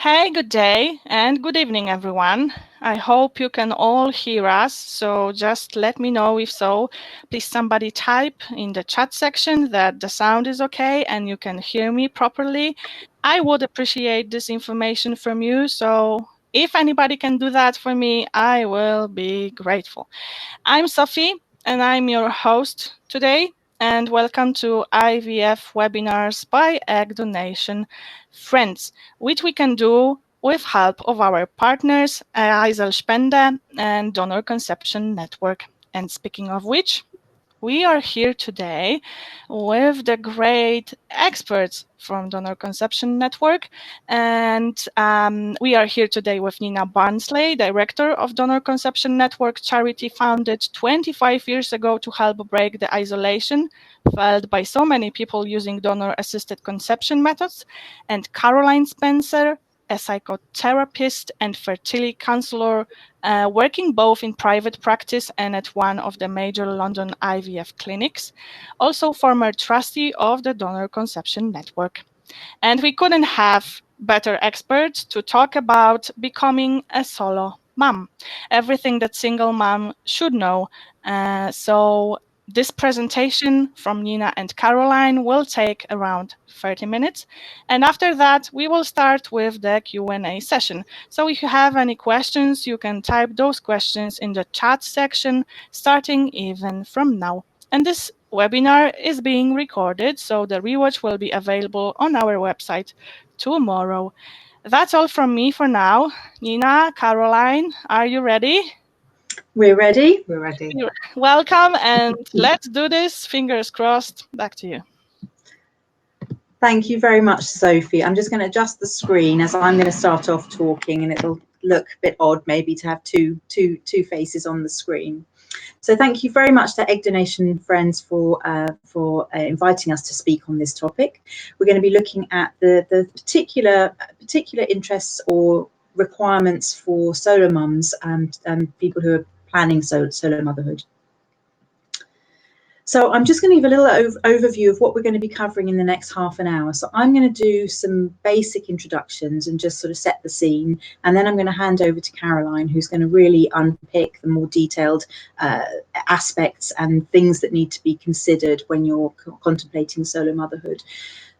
Hey, good day and good evening, everyone. I hope you can all hear us, so just let me know if so. Please somebody type in the chat section that the sound is okay and you can hear me properly. I would appreciate this information from you, so if anybody can do that for me, I will be grateful. I'm Sophie and I'm your host today, and welcome to IVF webinars by Egg Donation Friends, which we can do with help of our partners, Eiselspende and Donor Conception Network. And speaking of which, we are here today with the great experts from Donor Conception Network. And we are here today with Nina Barnsley, Director of Donor Conception Network, charity founded 25 years ago to help break the isolation felt by so many people using donor-assisted conception methods, and Caroline Spencer, a psychotherapist and fertility counsellor, working both in private practice and at one of the major London IVF clinics, also former trustee of the Donor Conception Network. And we couldn't have better experts to talk about becoming a solo mom, everything that single mom should know. So this presentation from Nina and Caroline will take around 30 minutes. And after that, we will start with the Q&A session. So if you have any questions, you can type those questions in the chat section, starting even from now. And this webinar is being recorded, so the rewatch will be available on our website tomorrow. That's all from me for now. Nina, Caroline, are you ready? We're ready. We're ready. Welcome, and let's do this. Fingers crossed. Back to you. Thank you very much, Sophie. I'm just going to adjust the screen as I'm going to start off talking, and it'll look a bit odd maybe to have two faces on the screen. So thank you very much to Egg Donation Friends for inviting us to speak on this topic. We're going to be looking at the particular interests or requirements for solo mums and people who are planning solo motherhood. So I'm just going to give a little overview of what we're going to be covering in the next half an hour. So I'm going to do some basic introductions and just sort of set the scene. And then I'm going to hand over to Caroline, who's going to really unpick the more detailed aspects and things that need to be considered when you're contemplating solo motherhood.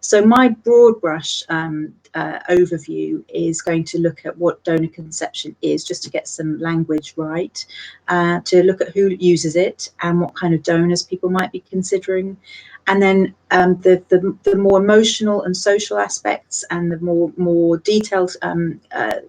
So my broad brush overview is going to look at what donor conception is, just to get some language right, to look at who uses it and what kind of donors people might be considering. And then the more emotional and social aspects and the more detailed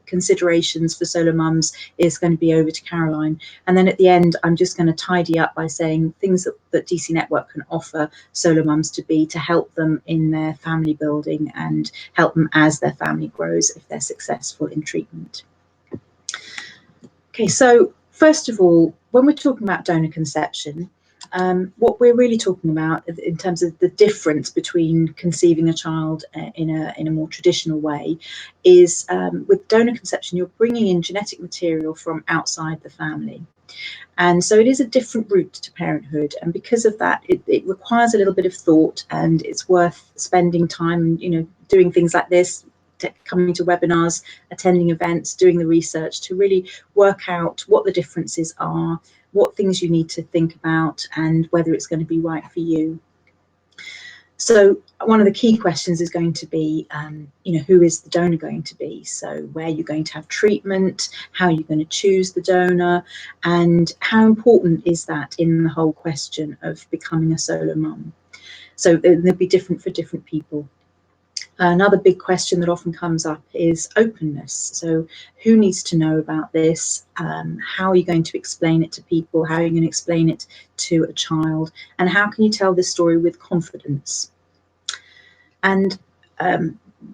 considerations for solo mums is going to be over to Caroline. And then at the end, I'm just going to tidy up by saying things that DC Network can offer solo mums to help them in their family building and help them as their family grows if they're successful in treatment. Okay, so first of all, when we're talking about donor conception, what we're really talking about in terms of the difference between conceiving a child in a more traditional way is with donor conception, you're bringing in genetic material from outside the family. And so it is a different route to parenthood. And because of that, it requires a little bit of thought, and it's worth spending time, doing things like this, coming to webinars, attending events, doing the research to really work out what the differences are, what things you need to think about, and whether it's going to be right for you. So one of the key questions is going to be, who is the donor going to be? So where you're going to have treatment, how you're going to choose the donor, and how important is that in the whole question of becoming a solo mum? So they'll be different for different people. Another big question that often comes up is openness. So who needs to know about this? How are you going to explain it to people? How are you going to explain it to a child? And how can you tell this story with confidence? And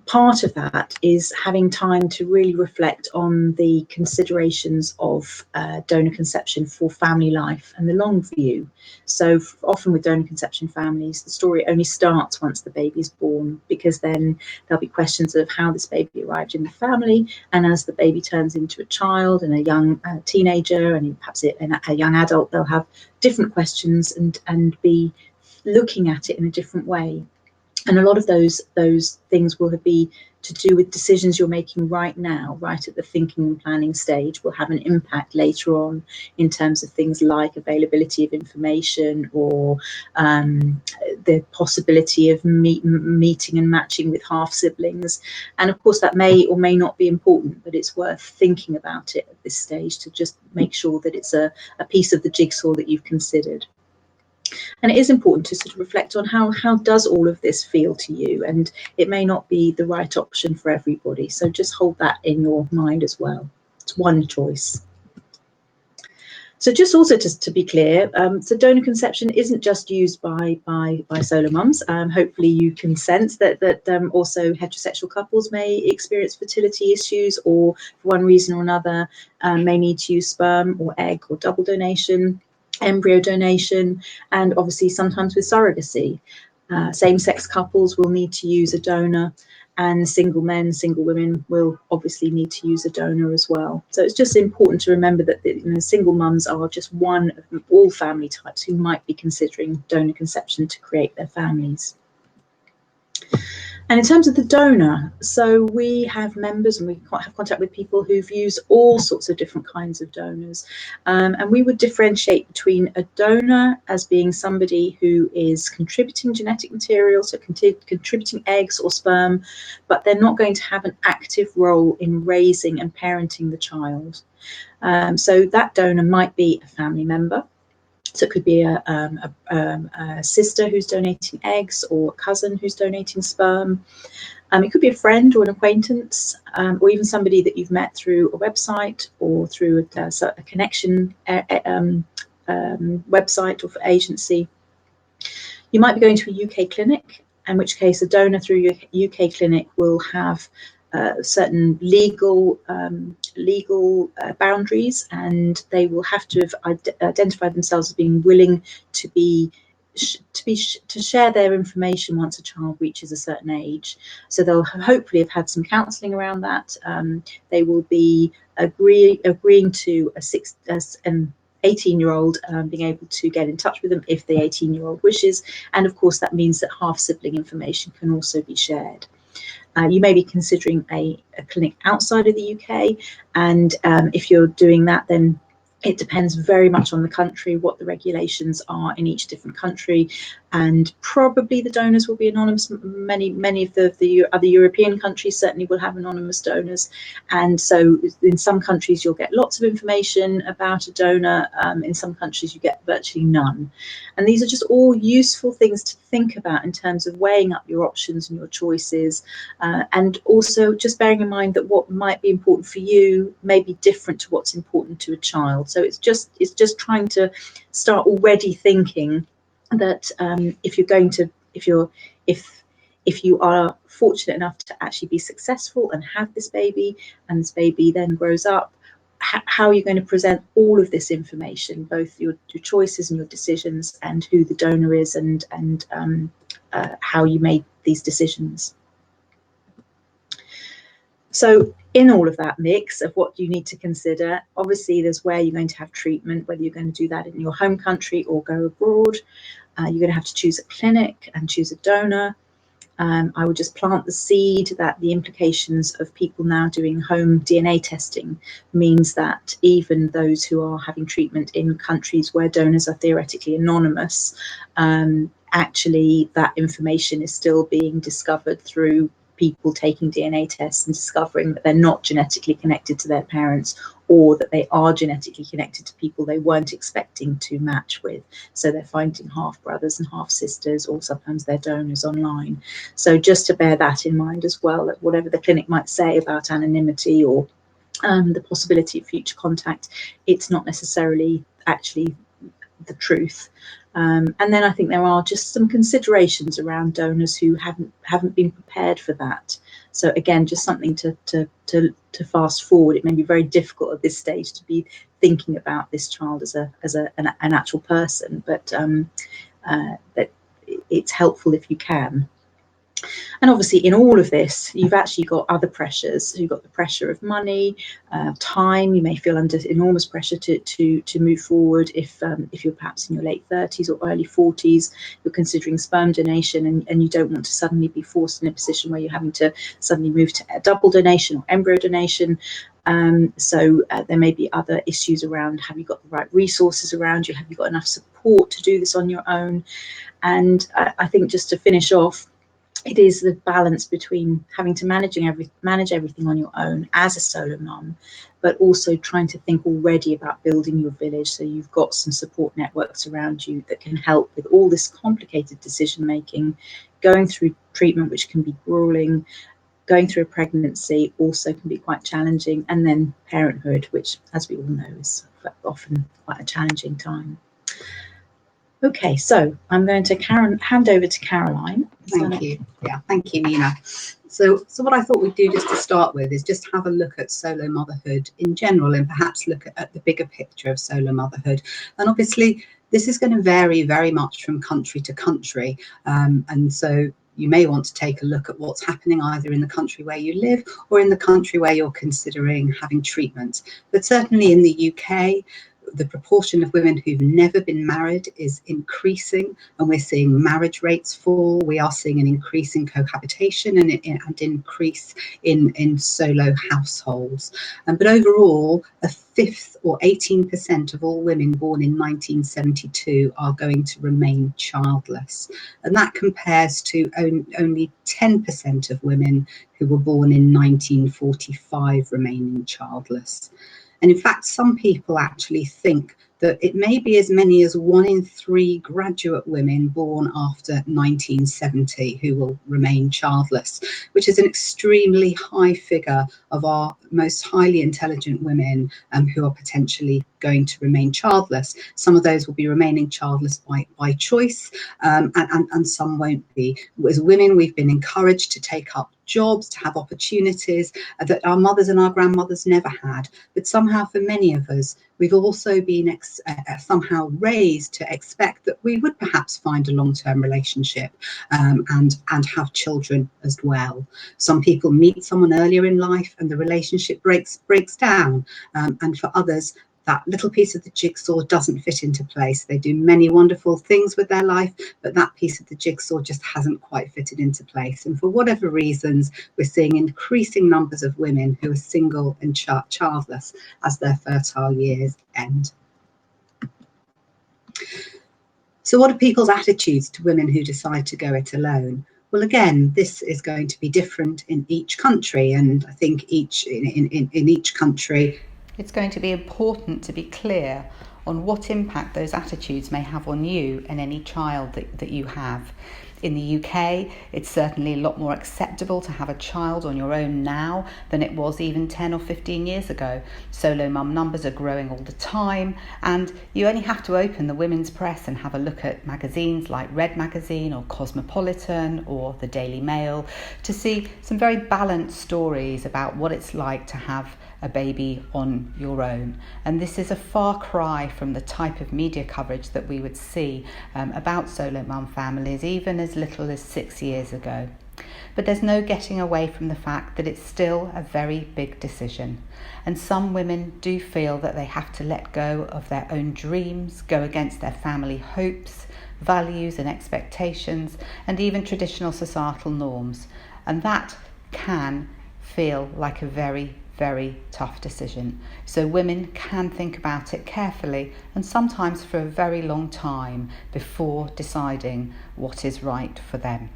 part of that is having time to really reflect on the considerations of donor conception for family life and the long view. So often with donor conception families, the story only starts once the baby is born, because then there'll be questions of how this baby arrived in the family, and as the baby turns into a child and a young teenager and perhaps a young adult, they'll have different questions and be looking at it in a different way. And a lot of those things will be to do with decisions you're making right now, right at the thinking and planning stage, will have an impact later on in terms of things like availability of information, or the possibility of meeting and matching with half siblings. And of course that may or may not be important, but it's worth thinking about it at this stage to just make sure that it's a piece of the jigsaw that you've considered. And it is important to sort of reflect on how does all of this feel to you, and it may not be the right option for everybody, so just hold that in your mind as well. It's one choice. So just also to be clear, so donor conception isn't just used by solo mums. Hopefully you can sense that also heterosexual couples may experience fertility issues, or for one reason or another may need to use sperm or egg or double donation, embryo donation, and obviously sometimes with surrogacy. Same-sex couples will need to use a donor, and single men, single women will obviously need to use a donor as well. So it's just important to remember that single mums are just one of all family types who might be considering donor conception to create their families. And in terms of the donor, so we have members and we have contact with people who've used all sorts of different kinds of donors. And we would differentiate between a donor as being somebody who is contributing genetic material, so contributing eggs or sperm, but they're not going to have an active role in raising and parenting the child. So that donor might be a family member. So it could be a sister who's donating eggs, or a cousin who's donating sperm. It could be a friend or an acquaintance, or even somebody that you've met through a website or through a connection website or for agency. You might be going to a UK clinic, in which case a donor through your UK clinic will have certain legal boundaries, and they will have to have identified themselves as being willing to share their information once a child reaches a certain age. So they'll hopefully have had some counselling around that. They will be agreeing to an 18-year-old being able to get in touch with them if the 18-year-old wishes, and of course that means that half sibling information can also be shared. You may be considering a clinic outside of the UK, and if you're doing that, then it depends very much on the country, what the regulations are in each different country, and probably the donors will be anonymous. Many of the other European countries certainly will have anonymous donors, and so in some countries you'll get lots of information about a donor, in some countries you get virtually none. And these are just all useful things to think about in terms of weighing up your options and your choices, and also just bearing in mind that what might be important for you may be different to what's important to a child. So it's just trying to start already thinking that if you are fortunate enough to actually be successful and have this baby, and this baby then grows up, how are you going to present all of this information, both your choices and your decisions, and who the donor is, and how you made these decisions. So in all of that mix of what you need to consider, obviously there's where you're going to have treatment, whether you're going to do that in your home country or go abroad. You're going to have to choose a clinic and choose a donor. I would just plant the seed that the implications of people now doing home DNA testing means that even those who are having treatment in countries where donors are theoretically anonymous, actually that information is still being discovered through people taking DNA tests and discovering that they're not genetically connected to their parents, or that they are genetically connected to people they weren't expecting to match with. So they're finding half brothers and half sisters, or sometimes they're donors online. So just to bear that in mind as well, that whatever the clinic might say about anonymity or the possibility of future contact, it's not necessarily actually the truth. And then I think there are just some considerations around donors who haven't been prepared for that. So again, just something to fast forward. It may be very difficult at this stage to be thinking about this child as an actual person, but it's helpful if you can. And obviously in all of this, you've actually got other pressures. You've got the pressure of money, time. You may feel under enormous pressure to move forward if you're perhaps in your late 30s or early 40s, you're considering sperm donation, and you don't want to suddenly be forced in a position where you're having to suddenly move to a double donation or embryo donation. So there may be other issues around, have you got the right resources around you? Have you got enough support to do this on your own? And I think, just to finish off, it is the balance between having to manage everything on your own as a solo mum, but also trying to think already about building your village, so you've got some support networks around you that can help with all this complicated decision making. Going through treatment, which can be grueling, going through a pregnancy also can be quite challenging, and then parenthood, which, as we all know, is often quite a challenging time. Okay, so I'm going to hand over to Caroline. Thank you. Yeah, thank you, Nina. So what I thought we'd do just to start with is just have a look at solo motherhood in general, and perhaps look at the bigger picture of solo motherhood. And obviously, this is going to vary very much from country to country. And so you may want to take a look at what's happening either in the country where you live or in the country where you're considering having treatment. But certainly in the UK, the proportion of women who've never been married is increasing, and we're seeing marriage rates fall. We are seeing an increase in cohabitation and increase in solo households. But overall, a fifth or 18% of all women born in 1972 are going to remain childless. And that compares to only 10% of women who were born in 1945 remaining childless. And in fact, some people actually think that it may be as many as 1 in 3 graduate women born after 1970 who will remain childless, which is an extremely high figure of our most highly intelligent women who are potentially going to remain childless. Some of those will be remaining childless by choice, and some won't be. As women, we've been encouraged to take up jobs, to have opportunities that our mothers and our grandmothers never had. But somehow, for many of us, we've also been somehow raised to expect that we would perhaps find a long-term relationship and have children as well. Some people meet someone earlier in life and the relationship breaks down, and for others, that little piece of the jigsaw doesn't fit into place. They do many wonderful things with their life, but that piece of the jigsaw just hasn't quite fitted into place. And for whatever reasons, we're seeing increasing numbers of women who are single and childless as their fertile years end. So what are people's attitudes to women who decide to go it alone? Well, again, this is going to be different in each country, and I think in each country, it's going to be important to be clear on what impact those attitudes may have on you and any child that you have. In the UK, it's certainly a lot more acceptable to have a child on your own now than it was even 10 or 15 years ago. Solo mum numbers are growing all the time, and you only have to open the women's press and have a look at magazines like Red Magazine or Cosmopolitan or the Daily Mail to see some very balanced stories about what it's like to have a baby on your own. And this is a far cry from the type of media coverage that we would see about solo mum families even as little as 6 years ago. But there's no getting away from the fact that it's still a very big decision. And some women do feel that they have to let go of their own dreams, go against their family hopes, values and expectations, and even traditional societal norms. And that can feel like a very tough decision. So women can think about it carefully and sometimes for a very long time before deciding what is right for them.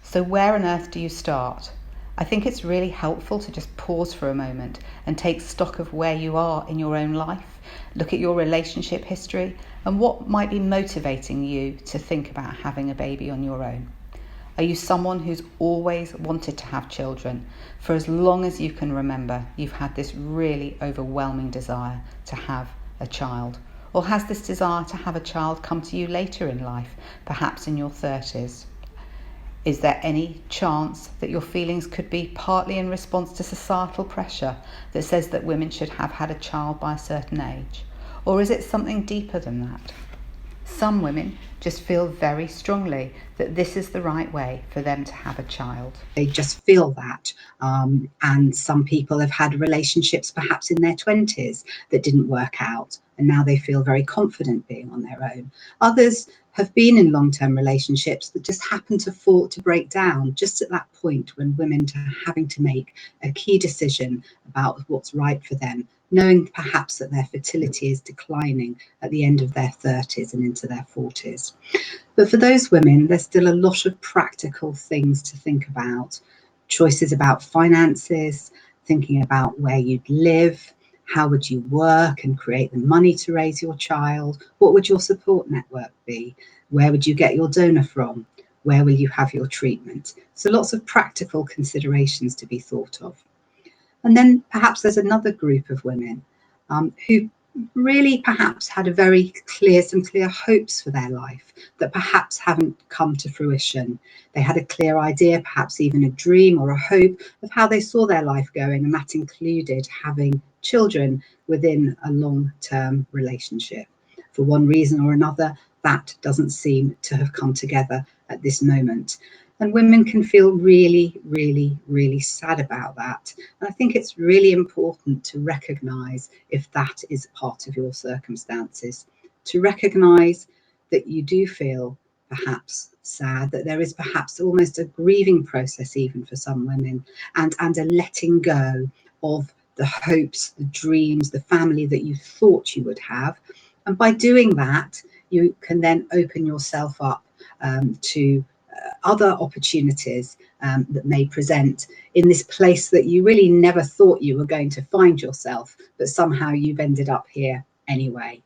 So where on earth do you start? I think it's really helpful to just pause for a moment and take stock of where you are in your own life, look at your relationship history and what might be motivating you to think about having a baby on your own. Are you someone who's always wanted to have children? For as long as you can remember, you've had this really overwhelming desire to have a child. Or has this desire to have a child come to you later in life, perhaps in your 30s? Is there any chance that your feelings could be partly in response to societal pressure that says that women should have had a child by a certain age? Or is it something deeper than that? Some women just feel very strongly that this is the right way for them to have a child. They just feel that. And some people have had relationships perhaps in their 20s that didn't work out, and now they feel very confident being on their own. Others have been in long-term relationships that just happen to break down just at that point when women are having to make a key decision about what's right for them, knowing perhaps that their fertility is declining at the end of their 30s and into their 40s. But for those women, there's still a lot of practical things to think about. Choices about finances, thinking about where you'd live, how would you work and create the money to raise your child? What would your support network be? Where would you get your donor from? Where will you have your treatment? So lots of practical considerations to be thought of. And then perhaps there's another group of women who really perhaps had some clear hopes for their life that perhaps haven't come to fruition. They had a clear idea, perhaps even a dream or a hope of how they saw their life going, and that included having children within a long-term relationship. For one reason or another, that doesn't seem to have come together at this moment. And women can feel really, really, really sad about that. And I think it's really important to recognise if that is part of your circumstances, to recognise that you do feel perhaps sad, that there is perhaps almost a grieving process even for some women, and a letting go of the hopes, the dreams, the family that you thought you would have. And by doing that, you can then open yourself up to other opportunities that may present in this place that you really never thought you were going to find yourself, but somehow you've ended up here anyway.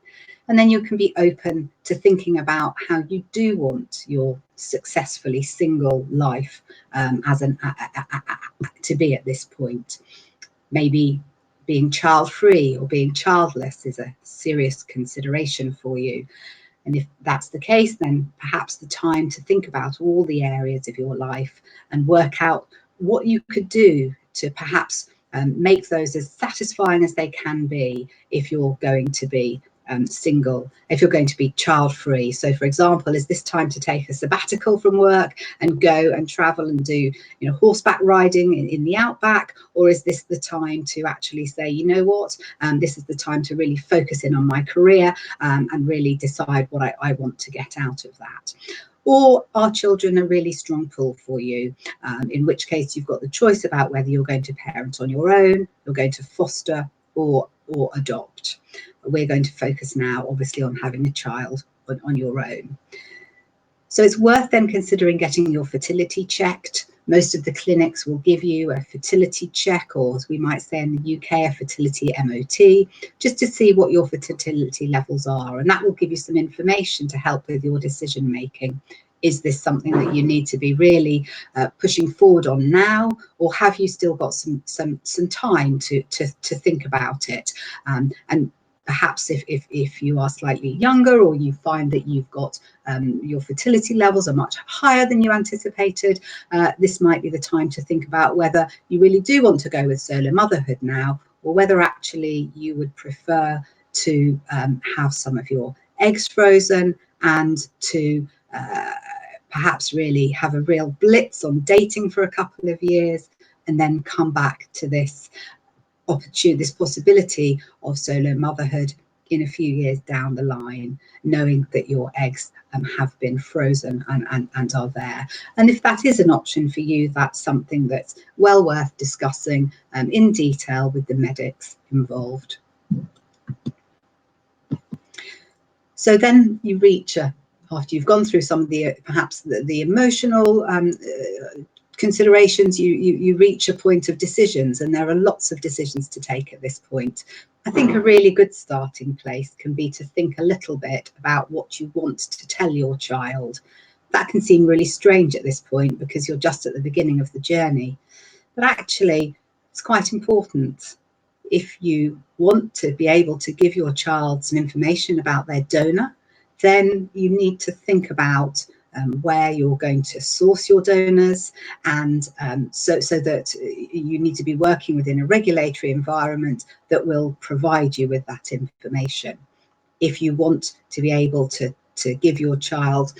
And then you can be open to thinking about how you do want your successfully single life to be at this point. Maybe being child-free or being childless is a serious consideration for you. And if that's the case, then perhaps the time to think about all the areas of your life and work out what you could do to perhaps make those as satisfying as they can be if you're going to be single, if you're going to be child-free. So for example, is this time to take a sabbatical from work and go and travel and do horseback riding in the outback, or is this the time to actually say, you know what, this is the time to really focus in on my career and really decide what I want to get out of that? Or are children a really strong pull for you, in which case you've got the choice about whether you're going to parent on your own, you're going to foster or adopt. We're going to focus now obviously on having a child on your own. So it's worth then considering getting your fertility checked. Most of the clinics will give you a fertility check, or as we might say in the UK, a fertility MOT, just to see what your fertility levels are. And that will give you some information to help with your decision making. Is this something that you need to be really pushing forward on now, or have you still got some time to think about it? And perhaps if you are slightly younger, or you find that you've got your fertility levels are much higher than you anticipated, this might be the time to think about whether you really do want to go with solo motherhood now, or whether actually you would prefer to have some of your eggs frozen and to perhaps really have a real blitz on dating for a couple of years and then come back to this opportunity, this possibility of solo motherhood in a few years down the line, knowing that your eggs have been frozen and are there. And if that is an option for you, that's something that's well worth discussing in detail with the medics involved. So then you reach after you've gone through some of the perhaps the emotional considerations, you reach a point of decisions, and there are lots of decisions to take at this point. I think a really good starting place can be to think a little bit about what you want to tell your child. That can seem really strange at this point because you're just at the beginning of the journey, but actually it's quite important. If you want to be able to give your child some information about their donor, then you need to think about where you're going to source your donors, and so that you need to be working within a regulatory environment that will provide you with that information. If you want to be able to to give your child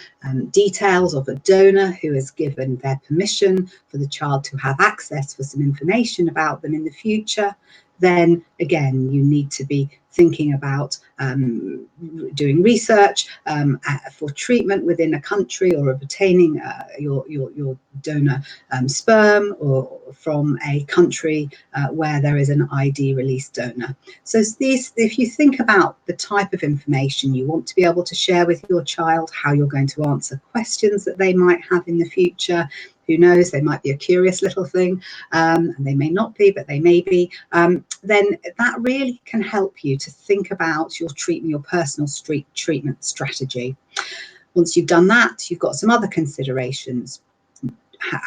details of a donor who has given their permission for the child to have access for some information about them in the future, then again, you need to be thinking about doing research for treatment within a country, or obtaining your donor sperm, or from a country where there is an ID released donor. So these, if you think about the type of information you want to be able to share with your child, how you're going to answer questions that they might have in the future, who knows, they might be a curious little thing, and they may not be, but they may be, then that really can help you to think about your treatment, your personal treatment strategy. Once you've done that, you've got some other considerations.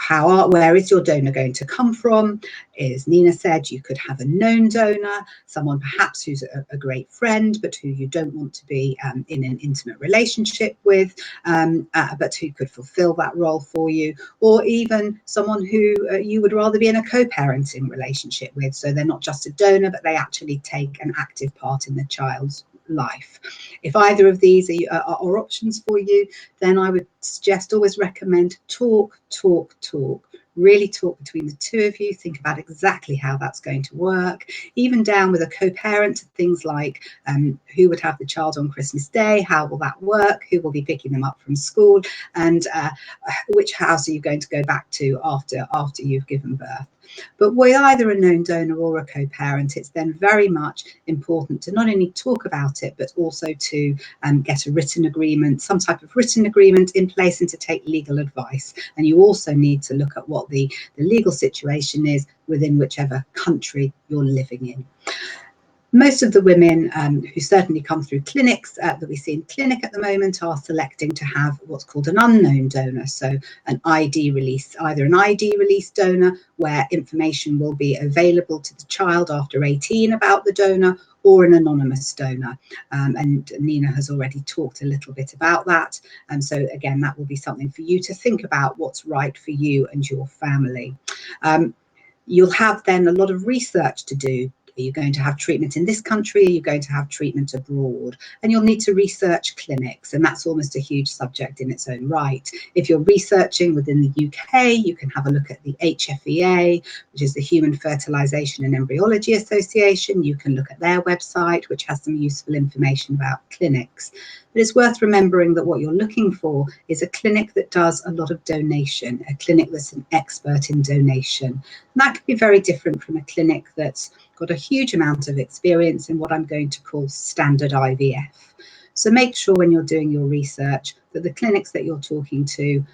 Where is your donor going to come from? As Nina said, you could have a known donor, someone perhaps who's a great friend, but who you don't want to be in an intimate relationship with, but who could fulfill that role for you, or even someone who you would rather be in a co-parenting relationship with. So they're not just a donor, but they actually take an active part in the child's life. If either of these are options for you, then I would suggest, always recommend talk. Really talk between the two of you. Think about exactly how that's going to work. Even down with a co-parent, things like who would have the child on Christmas Day, how will that work, who will be picking them up from school, and which house are you going to go back to after you've given birth. But with either a known donor or a co-parent, it's then very much important to not only talk about it, but also to get a written agreement, some type of written agreement in place, and to take legal advice. And you also need to look at what the legal situation is within whichever country you're living in. Most of the women who certainly come through clinics that we see in clinic at the moment are selecting to have what's called an unknown donor, so an ID release, either an ID release donor where information will be available to the child after 18 about the donor, or an anonymous donor. And Nina has already talked a little bit about that. And so again, that will be something for you to think about, what's right for you and your family. You'll have then a lot of research to do. Are you going to have treatment in this country? Are you going to have treatment abroad? And you'll need to research clinics, and that's almost a huge subject in its own right. If you're researching within the UK, you can have a look at the HFEA, which is the Human Fertilisation and Embryology Association. You can look at their website, which has some useful information about clinics. But it's worth remembering that what you're looking for is a clinic that does a lot of donation, a clinic that's an expert in donation. And that could be very different from a clinic that's got a huge amount of experience in what I'm going to call standard IVF. So make sure when you're doing your research that the clinics that you're talking to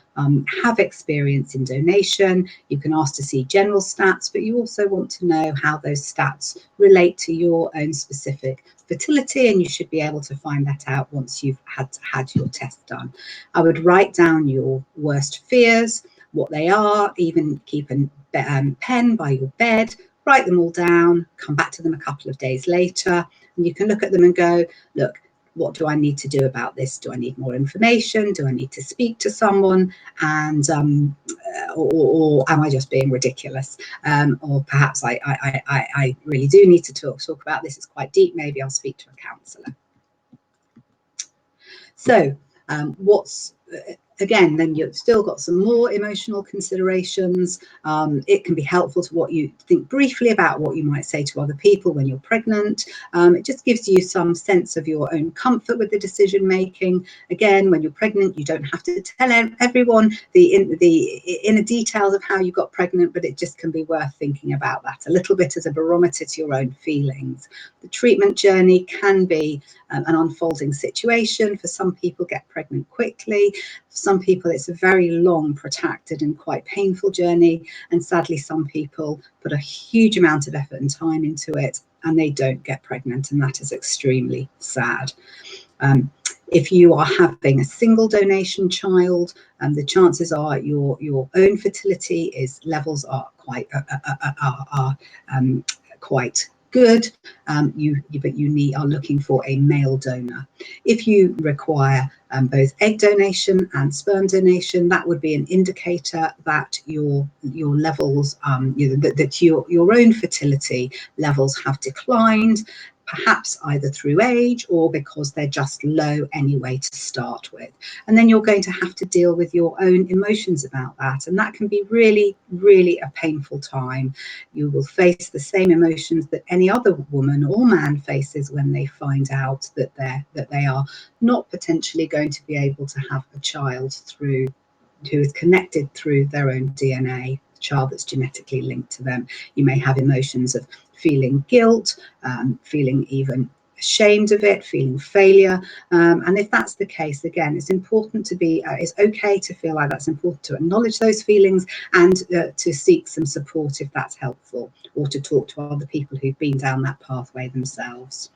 have experience in donation. You can ask to see general stats, but you also want to know how those stats relate to your own specific fertility, and you should be able to find that out once you've had your test done. I would write down your worst fears, what they are, even keep a pen by your bed, write them all down, come back to them a couple of days later, and you can look at them and go, look, what do I need to do about this? Do I need more information? Do I need to speak to someone? And or am I just being ridiculous? Or perhaps I really do need to talk about this. It's quite deep. Maybe I'll speak to a counsellor. So again, then you've still got some more emotional considerations. It can be helpful to what you think briefly about what you might say to other people when you're pregnant. It just gives you some sense of your own comfort with the decision making. Again, when you're pregnant, you don't have to tell everyone the inner details of how you got pregnant, but it just can be worth thinking about that a little bit as a barometer to your own feelings. The treatment journey can be an unfolding situation. For some people, get pregnant quickly. For some people, it's a very long, protracted and quite painful journey. And sadly, some people put a huge amount of effort and time into it and they don't get pregnant, and that is extremely sad. If you are having a single donation child, the chances are your own fertility levels are quite good, but you are looking for a male donor. If you require both egg donation and sperm donation, that would be an indicator that your levels, that your own fertility levels have declined. perhaps either through age or because they're just low anyway to start with. And then you're going to have to deal with your own emotions about that. And that can be really, really a painful time. You will face the same emotions that any other woman or man faces when they find out that they are not potentially going to be able to have a child who is connected through their own DNA, a child that's genetically linked to them. You may have emotions of feeling guilt, feeling even ashamed of it, feeling failure. And if that's the case, again, it's important to be, it's okay to feel like that's important, to acknowledge those feelings and to seek some support if that's helpful, or to talk to other people who've been down that pathway themselves.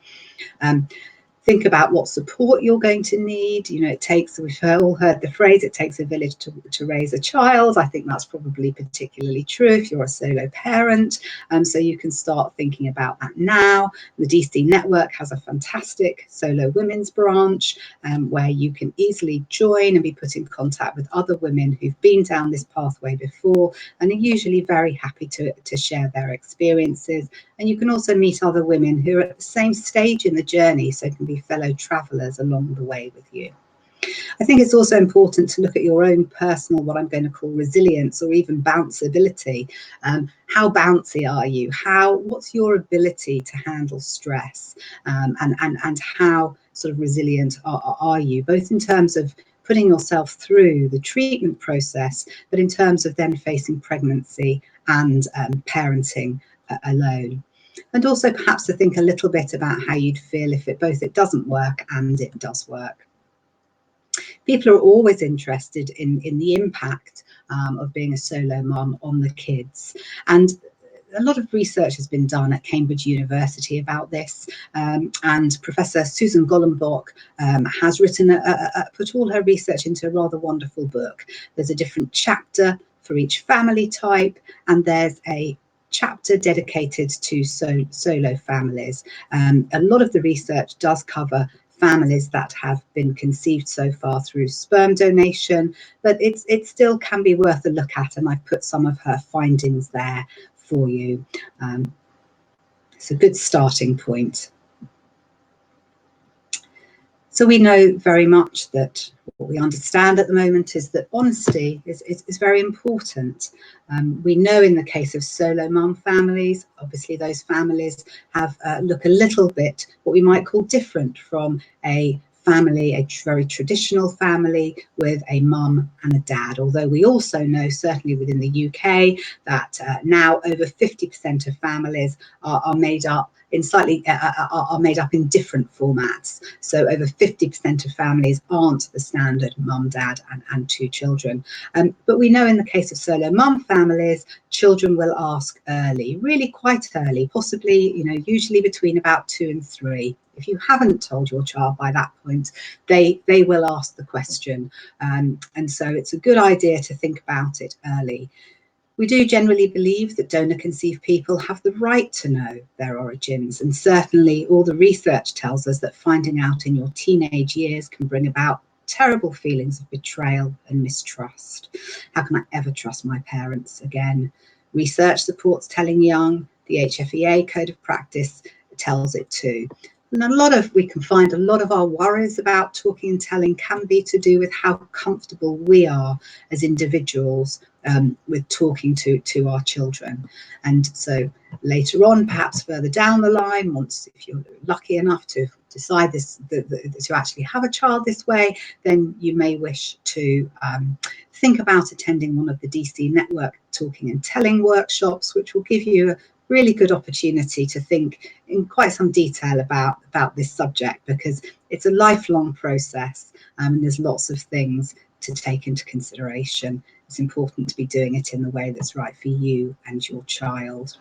Think about what support you're going to need. You know, it takes, we've all heard the phrase, it takes a village to raise a child. I think that's probably particularly true if you're a solo parent. So you can start thinking about that now. The DC network has a fantastic solo women's branch where you can easily join and be put in contact with other women who've been down this pathway before and are usually very happy to share their experiences. And you can also meet other women who are at the same stage in the journey, so can be fellow travellers along the way with you. I think it's also important to look at your own personal, what I'm going to call resilience or even bounceability. How bouncy are you? What's your ability to handle stress? And how sort of resilient are you, both in terms of putting yourself through the treatment process, but in terms of then facing pregnancy and parenting alone. And also perhaps to think a little bit about how you'd feel if it doesn't work and it does work. People are always interested in the impact of being a solo mum on the kids. And a lot of research has been done at Cambridge University about this, and Professor Susan Gollenbach has written, put all her research into a rather wonderful book. There's a different chapter for each family type, and there's a chapter dedicated to solo families. A lot of the research does cover families that have been conceived so far through sperm donation, but it still can be worth a look at, and I've put some of her findings there for you. It's a good starting point. So we know very much that what we understand at the moment is that honesty is very important. We know in the case of solo mum families, obviously those families have look a little bit what we might call different from a family, a very traditional family with a mum and a dad. Although we also know, certainly within the UK, that now over 50% of families are made up in are made up in different formats. So over 50% of families aren't the standard mum, dad and two children. But we know in the case of solo mum families, children will ask early, really quite early, possibly, usually between about 2 and 3. If you haven't told your child by that point, they will ask the question. And so it's a good idea to think about it early. We do generally believe that donor-conceived people have the right to know their origins, and certainly all the research tells us that finding out in your teenage years can bring about terrible feelings of betrayal and mistrust. How can I ever trust my parents again? Research supports telling young. The HFEA Code of Practice tells it too. And we can find a lot of our worries about talking and telling can be to do with how comfortable we are as individuals with talking to our children. And so later on, perhaps further down the line, if you're lucky enough to decide to actually have a child this way, then you may wish to think about attending one of the DC Network Talking and Telling workshops, which will give you a really good opportunity to think in quite some detail about this subject, because it's a lifelong process and there's lots of things to take into consideration. It's important to be doing it in the way that's right for you and your child.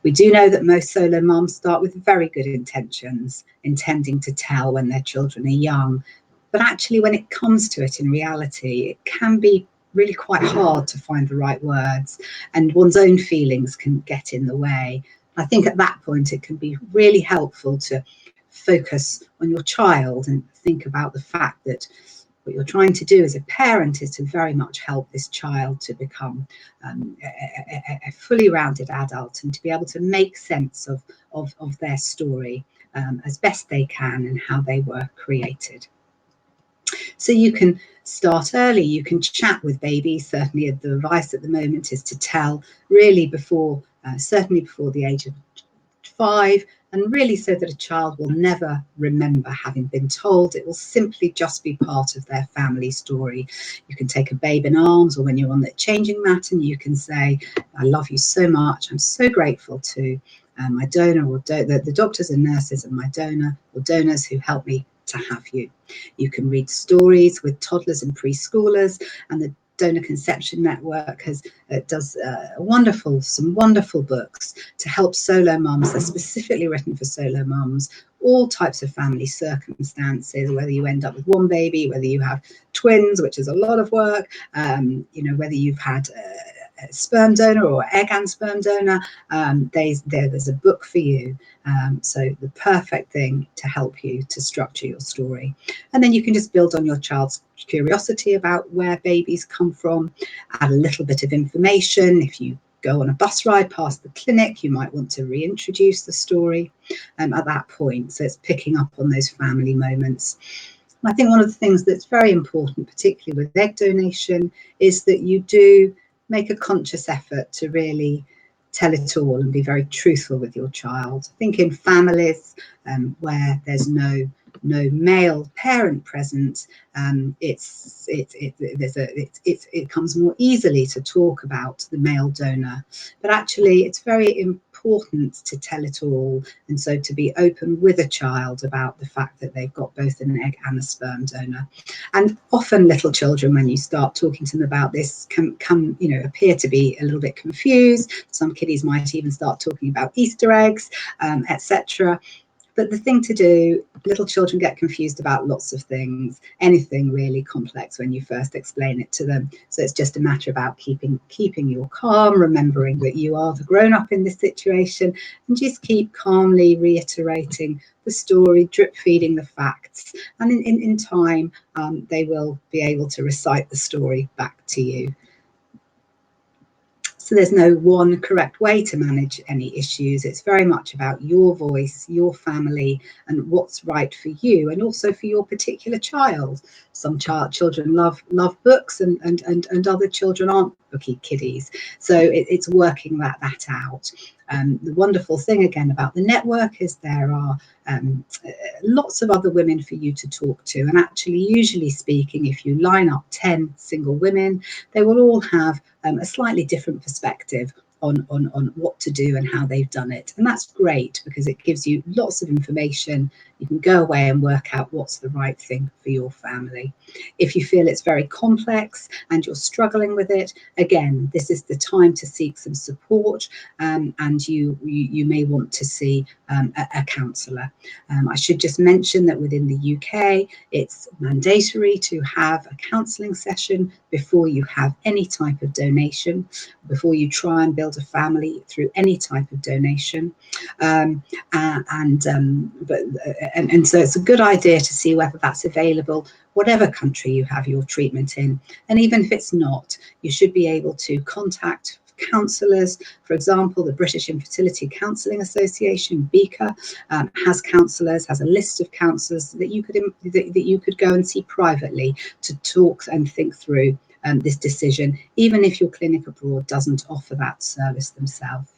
We do know that most solo mums start with very good intentions, intending to tell when their children are young, but actually when it comes to it in reality, it can be really quite hard to find the right words, and one's own feelings can get in the way. I think at that point it can be really helpful to focus on your child and think about the fact that what you're trying to do as a parent is to very much help this child to become a fully rounded adult and to be able to make sense of their story as best they can and how they were created. So you can start early, you can chat with babies. Certainly the advice at the moment is to tell really before, certainly before the age of 5, and really so that a child will never remember having been told. It will simply just be part of their family story. You can take a babe in arms, or when you're on the changing mat, and you can say, I love you so much, I'm so grateful to my donor or the doctors and nurses and my donor or donors who helped me to have you. You can read stories with toddlers and preschoolers, and the Donor Conception Network does some wonderful books to help solo mums. They're specifically written for solo mums, all types of family circumstances, whether you end up with one baby, whether you have twins, which is a lot of work, whether you've had a sperm donor or egg and sperm donor, there's a book for you. So the perfect thing to help you to structure your story. And then you can just build on your child's curiosity about where babies come from, add a little bit of information. If you go on a bus ride past the clinic, you might want to reintroduce the story at that point. So it's picking up on those family moments. And I think one of the things that's very important, particularly with egg donation, is that you do make a conscious effort to really tell it all and be very truthful with your child. I think in families where there's no male parent present, it comes more easily to talk about the male donor. But actually, it's very important to tell it all, and so to be open with a child about the fact that they've got both an egg and a sperm donor. And often little children, when you start talking to them about this, can appear to be a little bit confused. Some kiddies might even start talking about Easter eggs, etc. But the thing to do, little children get confused about lots of things, anything really complex when you first explain it to them. So it's just a matter about keeping your calm, remembering that you are the grown-up in this situation, and just keep calmly reiterating the story, drip feeding the facts. And in time, they will be able to recite the story back to you. So there's no one correct way to manage any issues. It's very much about your voice, your family, and what's right for you, and also for your particular child. Some children love books, and other children aren't booky kiddies. So it's working that out. The wonderful thing again about the network is there are lots of other women for you to talk to, and actually, usually speaking, if you line up 10 single women, they will all have a slightly different perspective on what to do and how they've done it. And that's great because it gives you lots of information. You can go away and work out what's the right thing for your family. If you feel it's very complex and you're struggling with it, again, this is the time to seek some support, and you may want to see a counsellor. I should just mention that within the UK, it's mandatory to have a counselling session before you have any type of donation, before you try and build a family through any type of donation. And so it's a good idea to see whether that's available, whatever country you have your treatment in. And even if it's not, you should be able to contact counsellors. For example, the British Infertility Counselling Association, BICA, has counsellors, has a list of counsellors that you could go and see privately to talk and think through this decision, even if your clinic abroad doesn't offer that service themselves.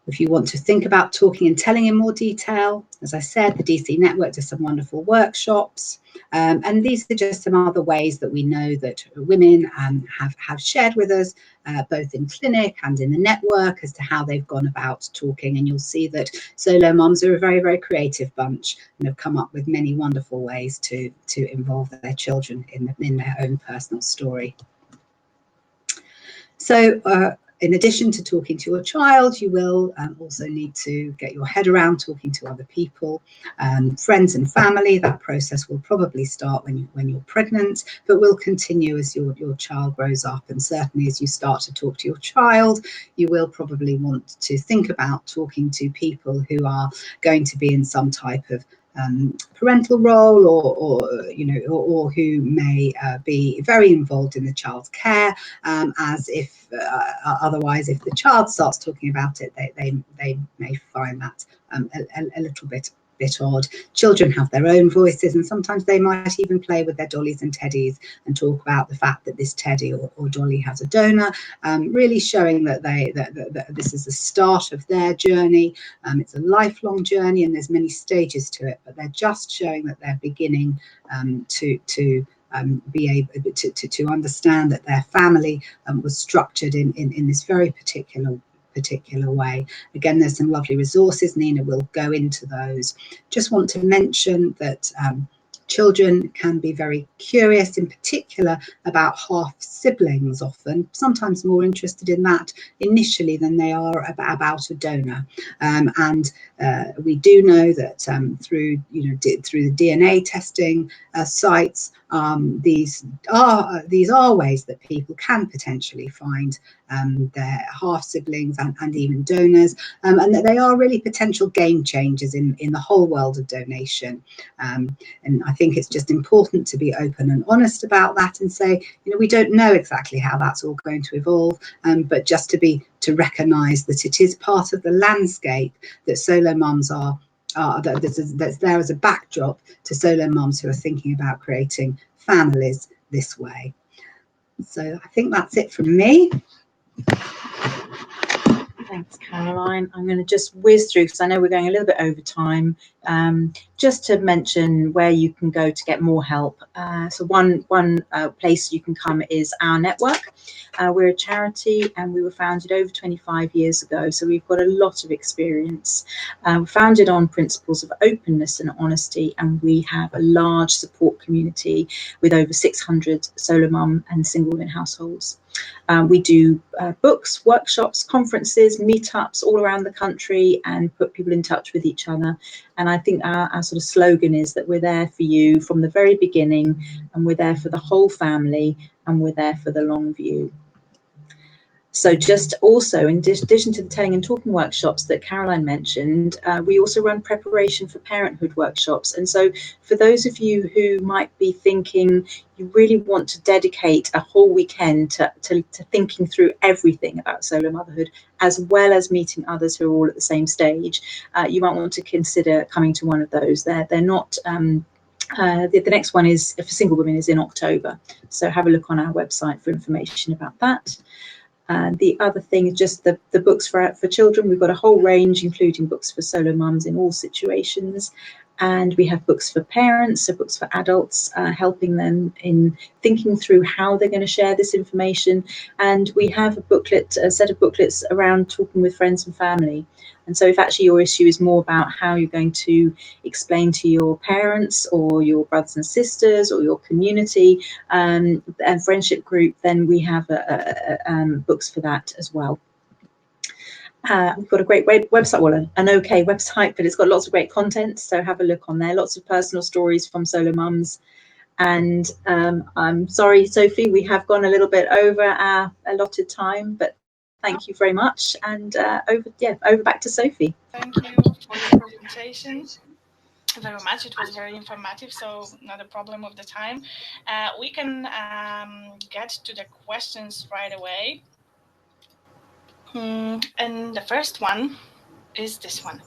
If you want to think about talking and telling in more detail, as I said, the DC Network does some wonderful workshops. And these are just some other ways that we know that women have shared with us, both in clinic and in the network, as to how they've gone about talking. And you'll see that solo mums are a very, very creative bunch and have come up with many wonderful ways to involve their children in their own personal story. So, in addition to talking to your child, you will also need to get your head around talking to other people, friends and family. That process will probably start when you're pregnant, but will continue as your child grows up. And certainly as you start to talk to your child, you will probably want to think about talking to people who are going to be in some type of parental role, or who may be very involved in the child's care, as if otherwise, if the child starts talking about it, they may find that a little bit odd. Children have their own voices, and sometimes they might even play with their dollies and teddies and talk about the fact that this teddy or dolly has a donor, really showing that that this is the start of their journey. It's a lifelong journey, and there's many stages to it, but they're just showing that they're beginning to be able to understand that their family was structured in this very particular way. Again, there's some lovely resources. Nina will go into those. Just want to mention that children can be very curious, in particular about half siblings, often sometimes more interested in that initially than they are about a donor. And we do know that through the DNA testing sites, these are ways that people can potentially find their half siblings and even donors, and that they are really potential game changers in the whole world of donation. And I think it's just important to be open and honest about that and say, we don't know exactly how that's all going to evolve, but just to recognise that it is part of the landscape that solo mums are. That's there as a backdrop to solo mums who are thinking about creating families this way. So I think that's it from me. Thanks, Caroline. I'm going to just whiz through because I know we're going a little bit over time. Just to mention where you can go to get more help. So one place you can come is our network. We're a charity and we were founded over 25 years ago, so we've got a lot of experience. We're founded on principles of openness and honesty, and we have a large support community with over 600 solo mum and single women households. We do books, workshops, conferences, meetups all around the country and put people in touch with each other. And I think our sort of slogan is that we're there for you from the very beginning, and we're there for the whole family, and we're there for the long view. So just also, in addition to the telling and talking workshops that Caroline mentioned, we also run preparation for parenthood workshops. And so for those of you who might be thinking you really want to dedicate a whole weekend to thinking through everything about solo motherhood, as well as meeting others who are all at the same stage, you might want to consider coming to one of those. They're not... the next one is for single women is in October. So have a look on our website for information about that. The other thing is just the books for children. We've got a whole range, including books for solo mums in all situations. And we have books for parents, so books for adults, helping them in thinking through how they're going to share this information. And we have a set of booklets around talking with friends and family. And so if actually your issue is more about how you're going to explain to your parents or your brothers and sisters or your community and friendship group, then we have books for that as well. We've got a great website, well, an okay website, but it's got lots of great content. So have a look on there. Lots of personal stories from solo mums. And I'm sorry, Sophie, we have gone a little bit over our allotted time, but thank you very much. And over back to Sophie. Thank you for your presentation very much. It was very informative, so not a problem with the time. We can get to the questions right away. And the first one is this one.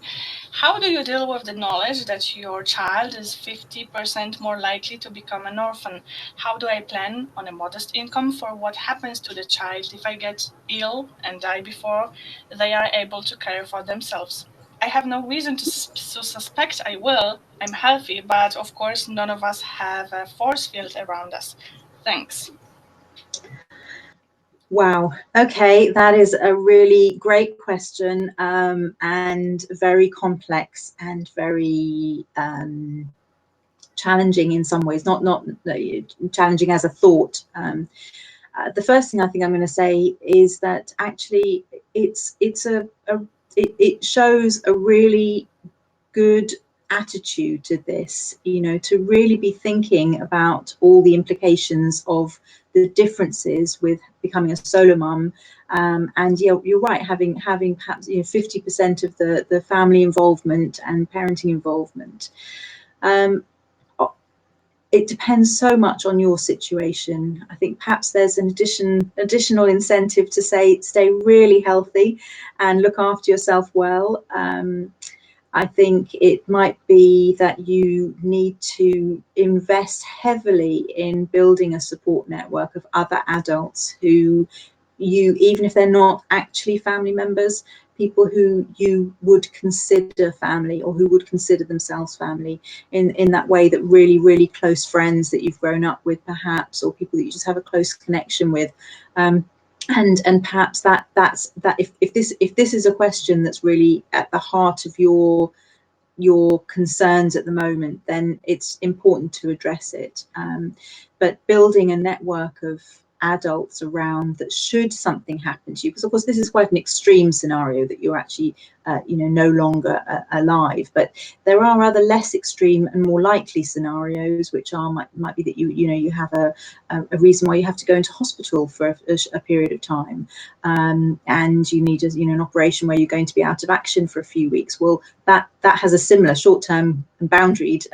How do you deal with the knowledge that your child is 50% more likely to become an orphan? How do I plan on a modest income for what happens to the child if I get ill and die before they are able to care for themselves? I have no reason to suspect I will. I'm healthy, but of course none of us have a force field around us. Thanks. Wow. Okay, that is a really great question, and very complex and very challenging in some ways. Not challenging as a thought. The first thing I think I'm going to say is that actually it shows a really good attitude to this, to really be thinking about all the implications of the differences with becoming a solo mum, and you're right, having perhaps 50% of the family involvement and parenting involvement. It depends so much on your situation. I think perhaps there's an additional incentive to say stay really healthy and look after yourself well. I think it might be that you need to invest heavily in building a support network of other adults who even if they're not actually family members, people who you would consider family or who would consider themselves family in that way, that really, really close friends that you've grown up with perhaps, or people that you just have a close connection with. And perhaps that's if this is a question that's really at the heart of your concerns at the moment, then it's important to address it. But building a network of adults around that should something happen to you, because of course this is quite an extreme scenario that you're actually no longer alive, but there are other less extreme and more likely scenarios, which might be that you have a reason why you have to go into hospital for a period of time, and you need an operation where you're going to be out of action for a few weeks. Well, that has a similar short-term and boundaried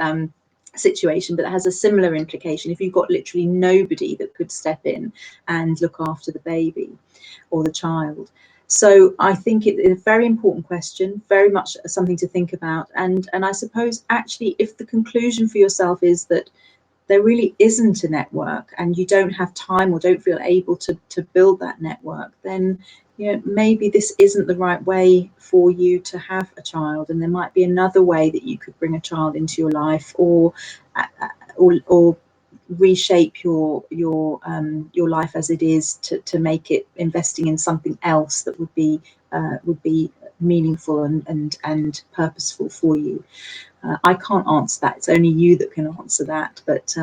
situation, but it has a similar implication if you've got literally nobody that could step in and look after the baby or the child. So I think it's a very important question, very much something to think about. And I suppose actually if the conclusion for yourself is that there really isn't a network and you don't have time or don't feel able to build that network, then maybe this isn't the right way for you to have a child, and there might be another way that you could bring a child into your life, or reshape your life as it is to make it investing in something else that would be meaningful and purposeful for you. I can't answer that. It's only you that can answer that. But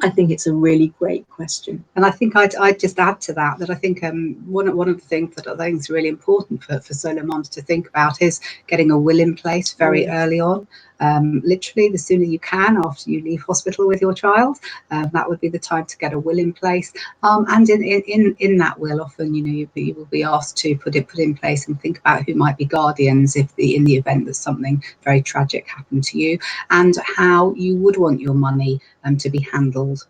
I think it's a really great question. And I think I'd just add to that I think one of the things that I think is really important for solo mums to think about is getting a will in place very early on. Literally, the sooner you can after you leave hospital with your child, that would be the time to get a will in place. And in that will, often you will be asked to put in place and think about who might be guardians in the event that something very tragic happened to you, and how you would want your money to be handled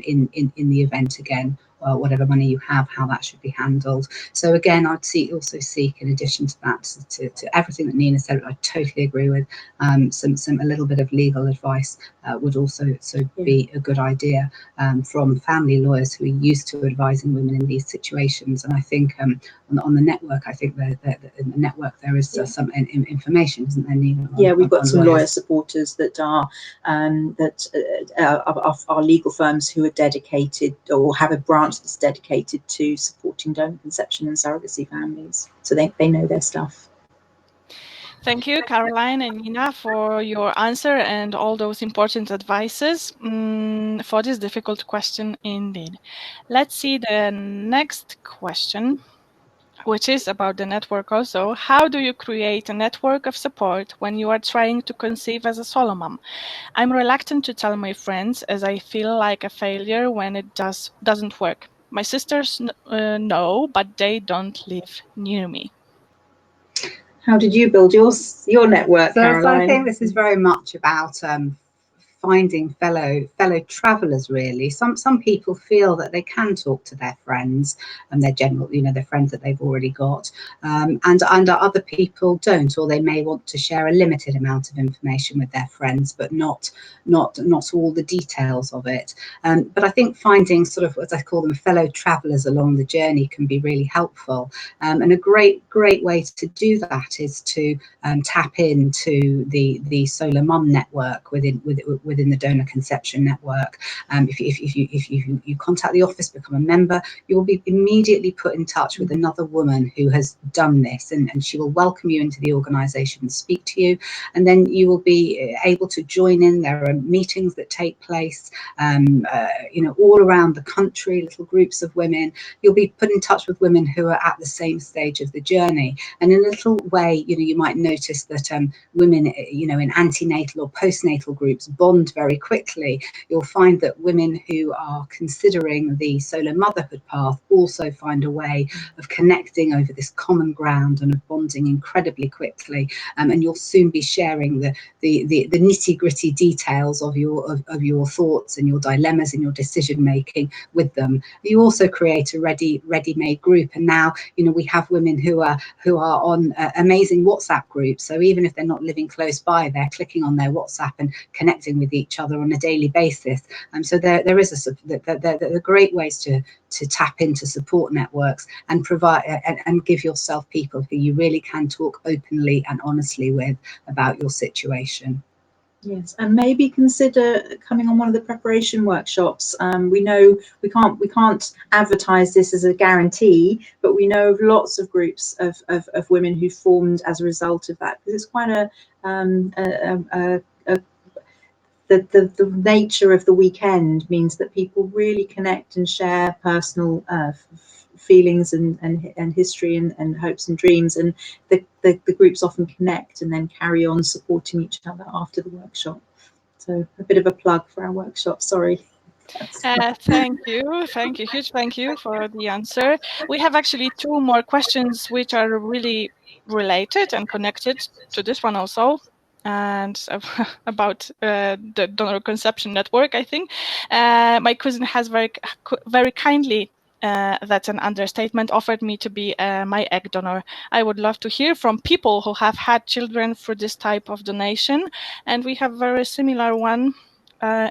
in the event again. Whatever money you have, how that should be handled. So again, I'd also seek, in addition to that, to everything that Nina said, I totally agree with, a little bit of legal advice would also be a good idea from family lawyers who are used to advising women in these situations. And I think on the network, I think in the network there is some information, isn't there, Nina? We've got some lawyer supporters that are legal firms who are dedicated or have a branch that's dedicated to supporting donor conception and surrogacy families, so they know their stuff. Thank you, Caroline and Nina, for your answer and all those important advices for this difficult question indeed. Let's see the next question, which is about the network also. How do you create a network of support when you are trying to conceive as a solo mom? I'm reluctant to tell my friends as I feel like a failure when it doesn't work. My sisters know, but they don't live near me. How did you build your network, Caroline? So I think this is very much about finding fellow travellers, really. Some people feel that they can talk to their friends and their their friends that they've already got, and other people don't, or they may want to share a limited amount of information with their friends, but not all the details of it. But I think finding sort of, as I call them, fellow travellers along the journey can be really helpful. And a great way to do that is to tap into the Solo Mum network within the donor conception network. If you contact the office, become a member, you will be immediately put in touch with another woman who has done this, and she will welcome you into the organisation and speak to you, and then you will be able to join in. There are meetings that take place all around the country, little groups of women. You'll be put in touch with women who are at the same stage of the journey, and in a little way, you might notice that women in antenatal or postnatal groups bond bond very quickly. You'll find that women who are considering the solo motherhood path also find a way of connecting over this common ground and of bonding incredibly quickly. And you'll soon be sharing the nitty-gritty details of your thoughts and your dilemmas and your decision making with them. You also create a ready-made group, and now we have women who are on amazing WhatsApp groups. So even if they're not living close by, they're clicking on their WhatsApp and connecting with each other on a daily basis. So there is there are great ways to tap into support networks and provide and give yourself people who you really can talk openly and honestly with about your situation. Yes, and maybe consider coming on one of the preparation workshops. We know we can't advertise this as a guarantee, but we know of lots of groups of women who formed as a result of that, because it's quite the nature of the weekend means that people really connect and share personal feelings and history and hopes and dreams, and the groups often connect and then carry on supporting each other after the workshop. So a bit of a plug for our workshop, sorry. Thank you, huge thank you for the answer. We have actually 2 more questions which are really related and connected to this one also, and about the donor conception network, I think. My cousin has very kindly, that's an understatement, offered me to be my egg donor. I would love to hear from people who have had children through this type of donation, and we have very similar one.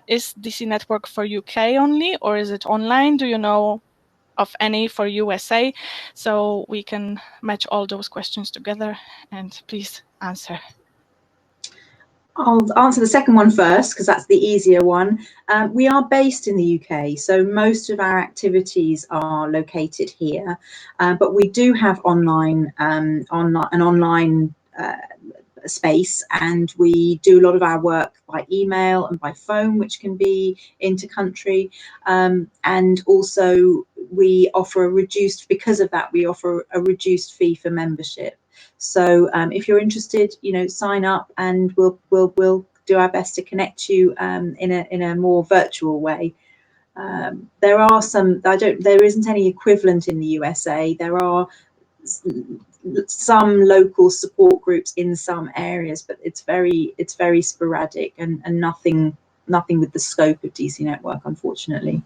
Is DC network for UK only, or is it online? Do you know of any for USA? So we can match all those questions together, and please answer. I'll answer the second one first, because that's the easier one. We are based in the UK, so most of our activities are located here, but we do have online space, and we do a lot of our work by email and by phone, which can be inter-country, and also we offer because of that, we offer a reduced fee for membership. So if you're interested, sign up, and we'll do our best to connect you in a more virtual way. There are there isn't any equivalent in the USA. There are some local support groups in some areas, but it's very sporadic and nothing with the scope of DC Network, unfortunately.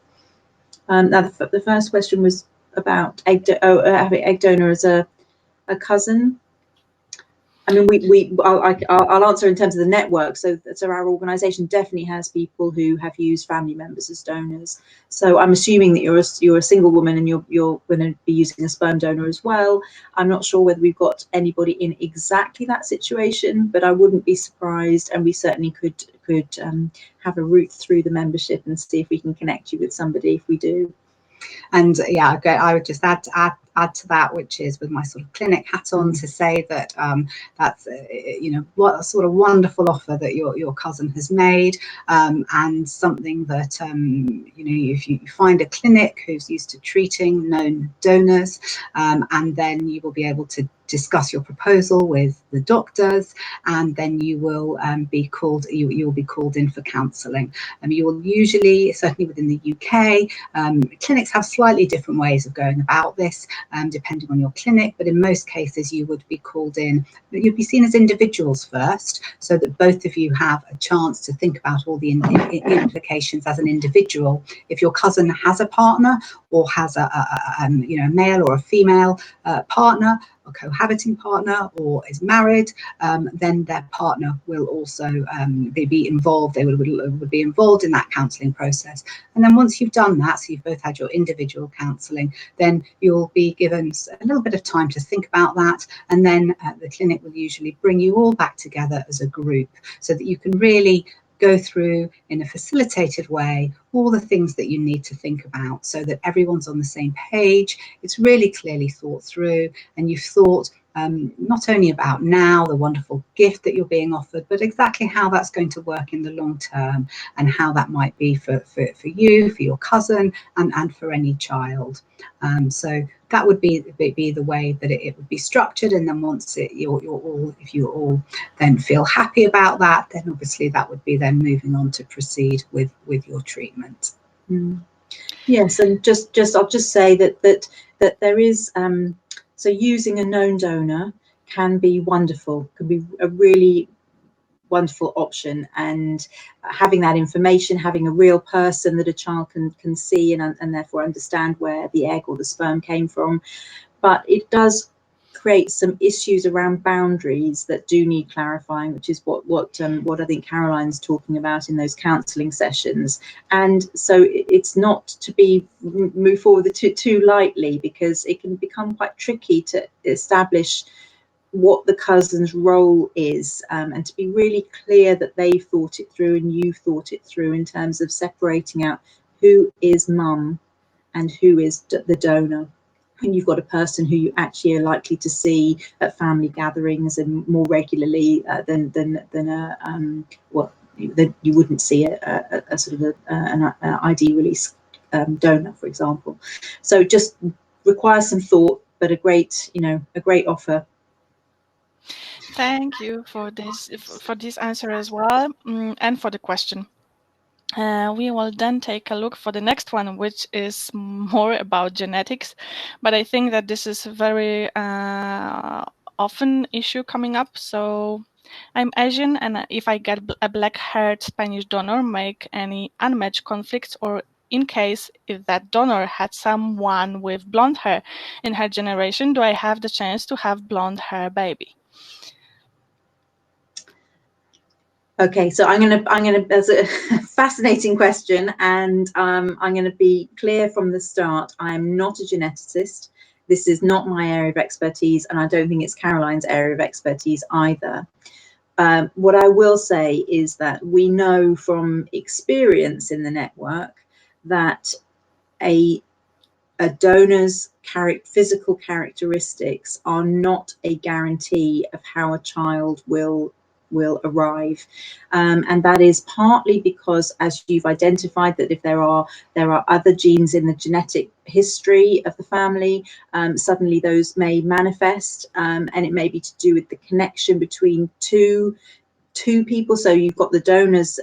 Now the first question was about having egg donor as a cousin. I mean, I'll answer in terms of the network. So our organisation definitely has people who have used family members as donors. So I'm assuming that you're a single woman and you're going to be using a sperm donor as well. I'm not sure whether we've got anybody in exactly that situation, but I wouldn't be surprised, and we certainly could have a route through the membership and see if we can connect you with somebody if we do. And yeah, I would just add to that, which is with my sort of clinic hat on, to say that that's what a sort of wonderful offer that your cousin has made, and something that if you find a clinic who's used to treating known donors, and then you will be able to discuss your proposal with the doctors, and then you will be called in for counselling. You will usually, certainly within the UK, clinics have slightly different ways of going about this, depending on your clinic, but in most cases you would be called in. You'd be seen as individuals first, so that both of you have a chance to think about all the implications as an individual. If your cousin has a partner, or has a male or a female partner, a cohabiting partner, or is married, then their partner will also be involved. They would be involved in that counselling process. And then once you've done that, so you've both had your individual counselling, then you'll be given a little bit of time to think about that, and then the clinic will usually bring you all back together as a group, so that you can really go through in a facilitated way all the things that you need to think about, so that everyone's on the same page. It's really clearly thought through, and you've thought not only about now, the wonderful gift that you're being offered, but exactly how that's going to work in the long term, and how that might be for you, for your cousin, and for any child. So that would be the way that it would be structured. And then once you're all, if you all then feel happy about that, then obviously that would be then moving on to proceed with your treatment. Yes, and I'll just say that there is so using a known donor can be wonderful, can be a really wonderful option, and having that information, having a real person that a child can see and therefore understand where the egg or the sperm came from. But it does create some issues around boundaries that do need clarifying, which is what I think Caroline's talking about in those counselling sessions. And so it's not to be moved forward too lightly, because it can become quite tricky to establish what the cousin's role is, and to be really clear that they've thought it through and you've thought it through in terms of separating out who is mum and who is the donor. And you've got a person who you actually are likely to see at family gatherings and more regularly than you wouldn't see a sort of an ID release donor, for example. So it just requires some thought, but a great offer. Thank you for this answer as well, and for the question. We will then take a look for the next one, which is more about genetics, but I think that this is a very often issue coming up. So I'm Asian, and if I get a black-haired Spanish donor, make any unmatched conflicts, or in case if that donor had someone with blonde hair in her generation, do I have the chance to have blonde hair baby? Okay, so I'm gonna that's a fascinating question, and I'm gonna be clear from the start. I am not a geneticist. This is not my area of expertise, and I don't think it's Caroline's area of expertise either. What I will say is that we know from experience in the network that a donor's physical characteristics are not a guarantee of how a child will arrive, and that is partly because, as you've identified, that if there are other genes in the genetic history of the family, suddenly those may manifest, and it may be to do with the connection between two people. So you've got the donor's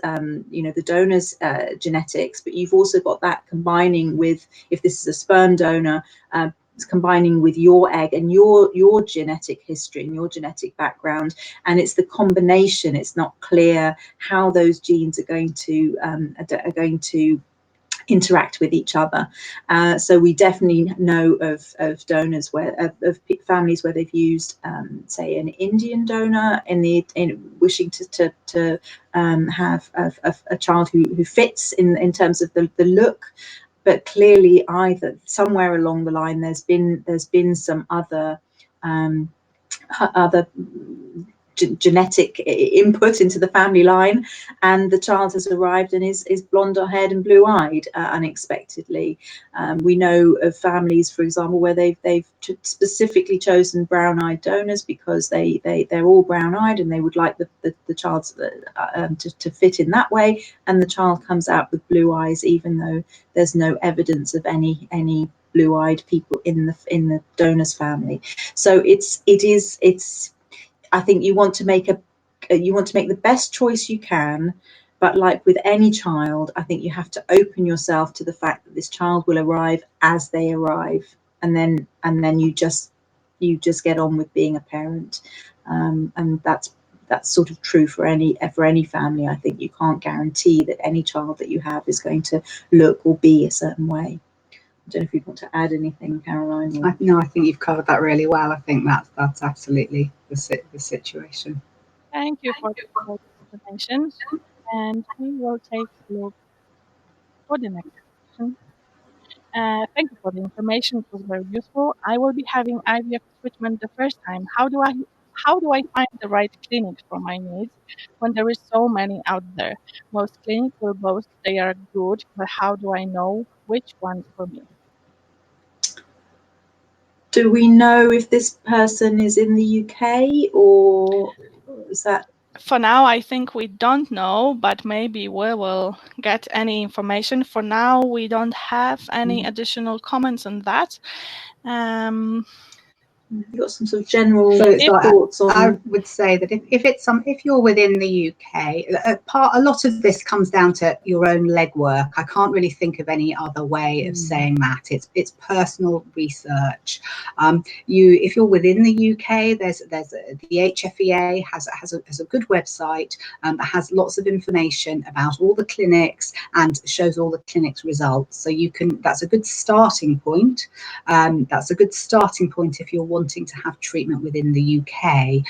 genetics, but you've also got that combining with, if this is a sperm donor, it's combining with your egg and your genetic history and your genetic background, and it's the combination. It's not clear how those genes are going to interact with each other. So we definitely know of donors of families where they've used, say, an Indian donor in wishing to have a child who fits in terms of the look. But clearly, either somewhere along the line, there's been some other genetic input into the family line, and the child has arrived and is blonde haired and blue eyed unexpectedly. We know of families, for example, where they've specifically chosen brown eyed donors because they're all brown eyed and they would like the child to fit in that way, and the child comes out with blue eyes even though there's no evidence of any blue-eyed people in the donor's family. So it's I think you want to make the best choice you can, but like with any child, I think you have to open yourself to the fact that this child will arrive as they arrive, and then you just get on with being a parent, and that's sort of true for any family. I think you can't guarantee that any child that you have is going to look or be a certain way. I don't know if you want to add anything, Caroline. No, I think you've covered that really well. I think that's absolutely the situation. Thank you for the explanation, and we will take a look for the next question. Thank you for the information. It was very useful. I will be having IVF treatment the first time. How do I find the right clinic for my needs when there is so many out there? Most clinics will boast they are good, but how do I know which one's for me? Do we know if this person is in the UK, or is that? For now, I think we don't know, but maybe we will get any information. For now, we don't have any additional comments on that. You've got some sort of general So thoughts on? I would say that if you're within the UK, a lot of this comes down to your own legwork. I can't really think of any other way of saying that. It's personal research. If you're within the UK, there's the HFEA has a good website that has lots of information about all the clinics and shows all the clinics results. So that's a good starting point. That's a good starting point if you're wanting to have treatment within the UK.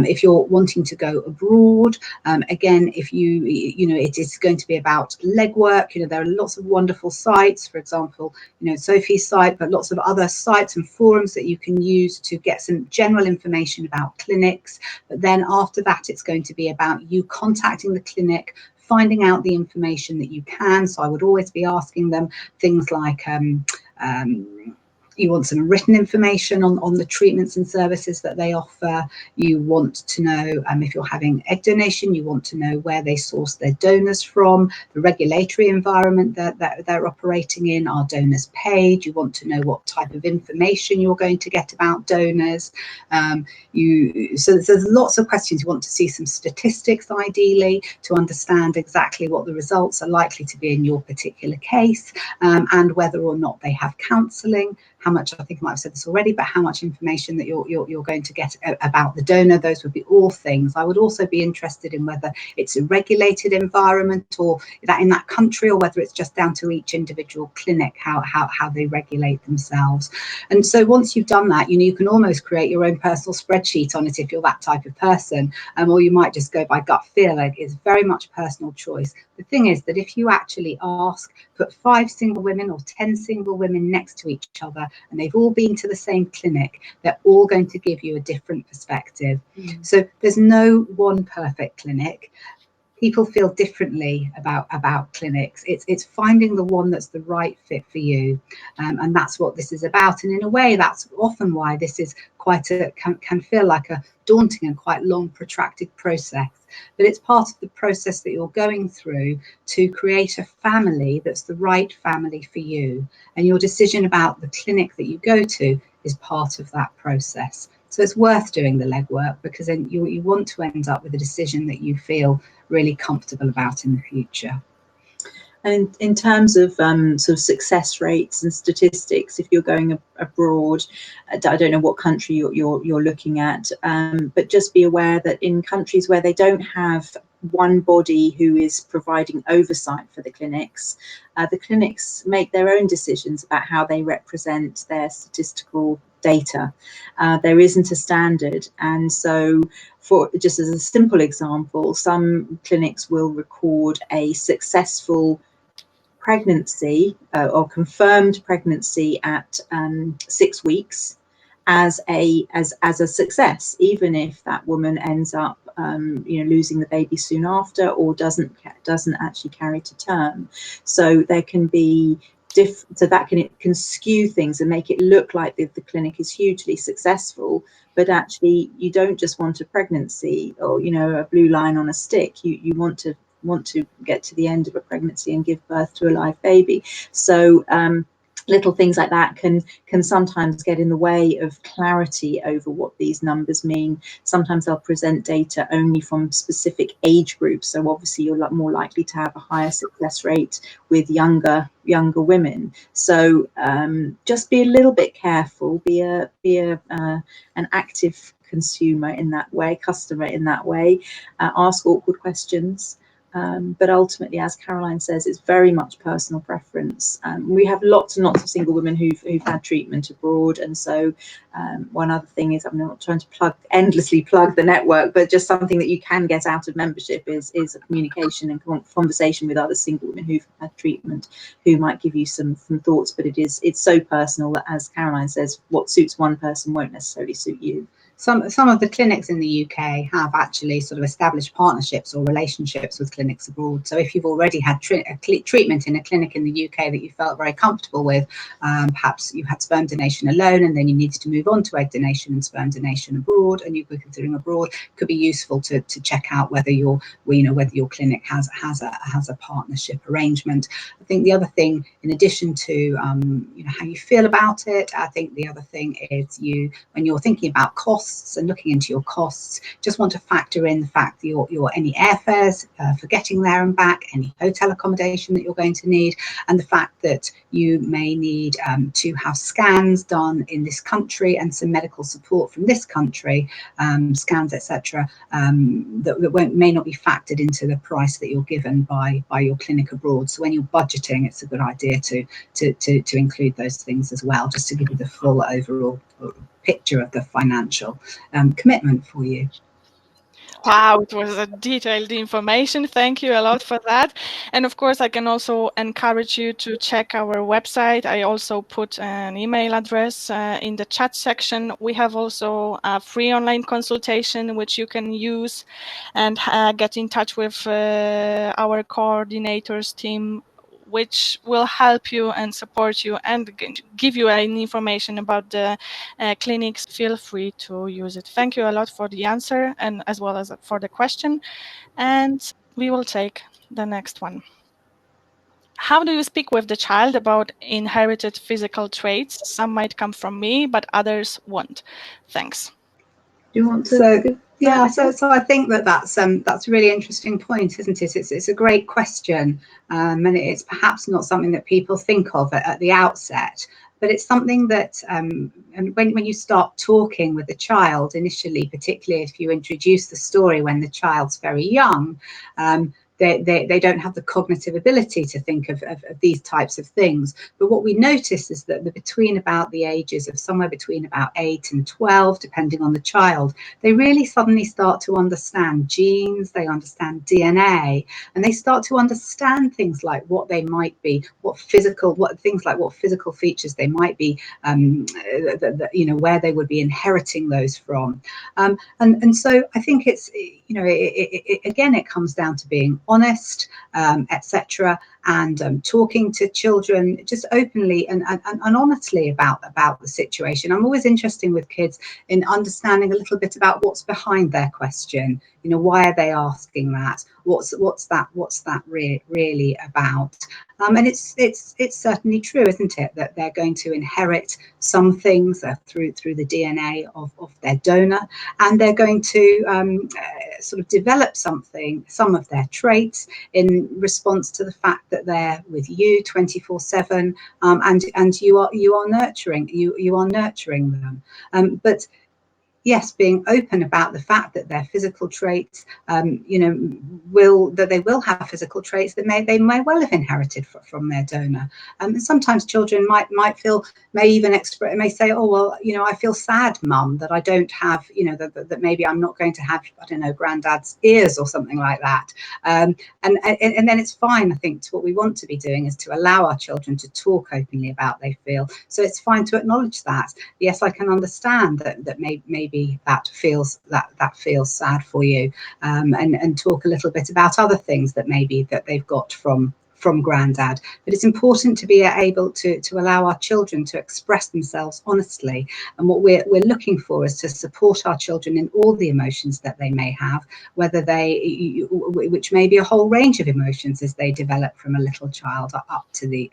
If you're wanting to go abroad, again, if it is going to be about legwork. There are lots of wonderful sites, for example, Sophie's site, but lots of other sites and forums that you can use to get some general information about clinics. But then after that, it's going to be about you contacting the clinic, finding out the information that you can. So I would always be asking them things like, you want some written information on the treatments and services that they offer. You want to know if you're having egg donation, you want to know where they source their donors from, the regulatory environment that they're operating in, are donors paid? You want to know what type of information you're going to get about donors. So there's lots of questions. You want to see some statistics, ideally, to understand exactly what the results are likely to be in your particular case, and whether or not they have counselling. How much, I think I might have said this already, but how much information that you're going to get about the donor. Those would be all things. I would also be interested in whether it's a regulated environment, or that in that country, or whether it's just down to each individual clinic, how they regulate themselves. And so once you've done that, you can almost create your own personal spreadsheet on it if you're that type of person, or you might just go by gut feel. It's very much personal choice. The thing is that if you actually put 5 single women or 10 single women next to each other, and they've all been to the same clinic, they're all going to give you a different perspective. So there's no one perfect clinic. People feel differently about clinics. It's finding the one that's the right fit for you, and that's what this is about. And in a way, that's often why this is can feel like a daunting and quite long, protracted process. But it's part of the process that you're going through to create a family that's the right family for you. And your decision about the clinic that you go to is part of that process. So it's worth doing the legwork, because then you want to end up with a decision that you feel really comfortable about in the future. And in terms of sort of success rates and statistics, if you're going abroad, I don't know what country you're looking at, but just be aware that in countries where they don't have one body who is providing oversight for the clinics make their own decisions about how they represent their statistical data. There isn't a standard, and so for just as a simple example, some clinics will record a successful pregnancy or confirmed pregnancy at 6 weeks as a success, even if that woman ends up losing the baby soon after, or doesn't actually carry to term. So there can be so that can skew things and make it look like the clinic is hugely successful, but actually you don't just want a pregnancy or a blue line on a stick. You want to get to the end of a pregnancy and give birth to a live baby. So little things like that can sometimes get in the way of clarity over what these numbers mean. Sometimes they'll present data only from specific age groups, so obviously you're more likely to have a higher success rate with younger women. So just be a little bit careful, be an active consumer in that way, customer in that way, ask awkward questions. But ultimately, as Caroline says, it's very much personal preference. We have lots and lots of single women who've had treatment abroad, and so one other thing is, I'm not trying to endlessly plug the network, but just something that you can get out of membership is a communication and conversation with other single women who've had treatment, who might give you some thoughts. But it's so personal that, as Caroline says, what suits one person won't necessarily suit you. some of the clinics in the UK have actually sort of established partnerships or relationships with clinics abroad. So if you've already had treatment in a clinic in the UK that you felt very comfortable with, perhaps you had sperm donation alone and then you needed to move on to egg donation and sperm donation abroad, and you were considering abroad, it could be useful to check out whether your clinic has a partnership arrangement. I think the other thing, in addition to how you feel about it, I think the other thing is when you're thinking about costs and looking into your costs, just want to factor in the fact that your any airfares for getting there and back, any hotel accommodation that you're going to need, and the fact that you may need to have scans done in this country and some medical support from this country, scans, etc., that may not be factored into the price that you're given by your clinic abroad. So when you're budgeting, it's a good idea to include those things as well, just to give you the full overall picture of the financial commitment for you. Wow, it was a detailed information. Thank you a lot for that. And of course, I can also encourage you to check our website. I also put an email address in the chat section. We have also a free online consultation which you can use and get in touch with our coordinators team, which will help you and support you and give you any information about the clinics. Feel free to use it. Thank you a lot for the answer and as well as for the question. And we will take the next one. How do you speak with the child about inherited physical traits? Some might come from me, but others won't. Thanks. Do you want to? So I think that's a really interesting point, isn't it? It's a great question, and it's perhaps not something that people think of at the outset, but it's something that and when you start talking with the child initially, particularly if you introduce the story when the child's very young, they don't have the cognitive ability to think of these types of things. But what we notice is that between about the ages of somewhere between about 8 and 12, depending on the child, they really suddenly start to understand genes, they understand DNA, and they start to understand things like what they might be, what physical features they might be, where they would be inheriting those from. And so I think it's, again, it comes down to being honest, etc., and talking to children just openly and honestly about the situation. I'm always interested with kids in understanding a little bit about what's behind their question. Why are they asking that? What's that really about? And it's certainly true, isn't it, that they're going to inherit some things through the DNA of their donor, and they're going to sort of develop some of their traits in response to the fact that they're with you 24/7, and you are nurturing them. But yes, being open about the fact that their physical traits, they will have physical traits that they may well have inherited from their donor. And sometimes children may say, oh, well, I feel sad, Mum, that I don't have, that maybe I'm not going to have, I don't know, Granddad's ears or something like that. And then it's fine. I think what we want to be doing is to allow our children to talk openly about they feel. So it's fine to acknowledge that. Yes, I can understand that maybe that feels sad for you, and talk a little bit about other things that maybe that they've got from Granddad. But it's important to be able to allow our children to express themselves honestly, and what we're looking for is to support our children in all the emotions that they may have, which may be a whole range of emotions as they develop from a little child up to the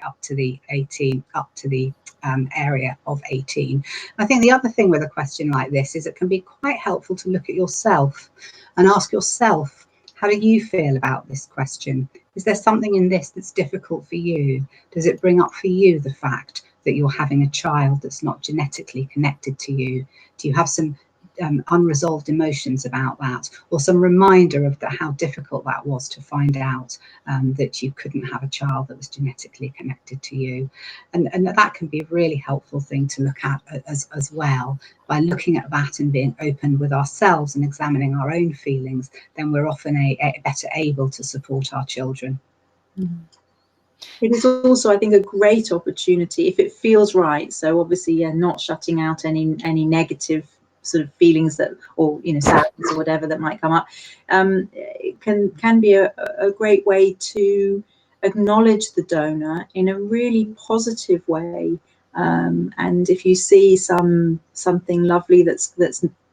area of 18. I think the other thing with a question like this is it can be quite helpful to look at yourself and ask yourself, how do you feel about this question? Is there something in this that's difficult for you? Does it bring up for you the fact that you're having a child that's not genetically connected to you? Do you have some unresolved emotions about that, or some reminder of how difficult that was to find out that you couldn't have a child that was genetically connected to you? And that can be a really helpful thing to look at as well. By looking at that and being open with ourselves and examining our own feelings, then we're often better able to support our children. Mm-hmm. It is also, I think, a great opportunity if it feels right. So obviously, not shutting out any negative sort of feelings that, or sadness or whatever that might come up, it can be a great way to acknowledge the donor in a really positive way. And if you see something lovely that's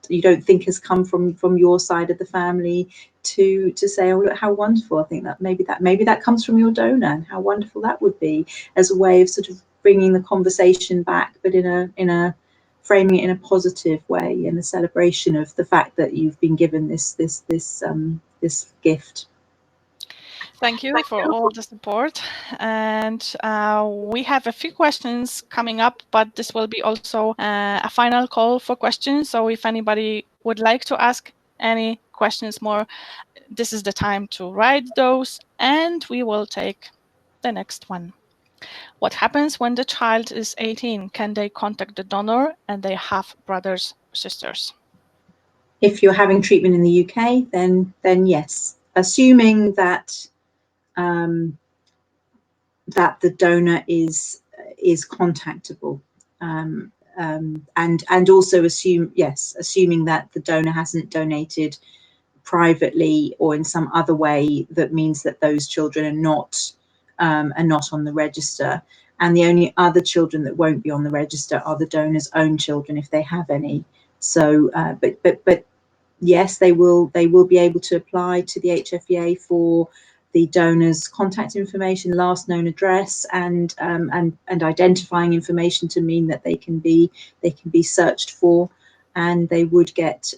you don't think has come from your side of the family, to say, oh, look how wonderful, I think that maybe that comes from your donor, and how wonderful that would be, as a way of sort of bringing the conversation back, but in a framing it in a positive way, in a celebration of the fact that you've been given this gift. Thank you for all the support. And we have a few questions coming up, but this will be also a final call for questions. So if anybody would like to ask any questions more, this is the time to write those, and we will take the next one. What happens when the child is 18? Can they contact the donor and they have brothers, sisters? If you're having treatment in the UK, then yes, assuming that that the donor is contactable, and also assuming that the donor hasn't donated privately or in some other way that means that those children are not on the register. And the only other children that won't be on the register are the donor's own children, if they have any. So, but yes, they will be able to apply to the HFEA for the donor's contact information, last known address, and identifying information to mean that they can be searched for, and they would get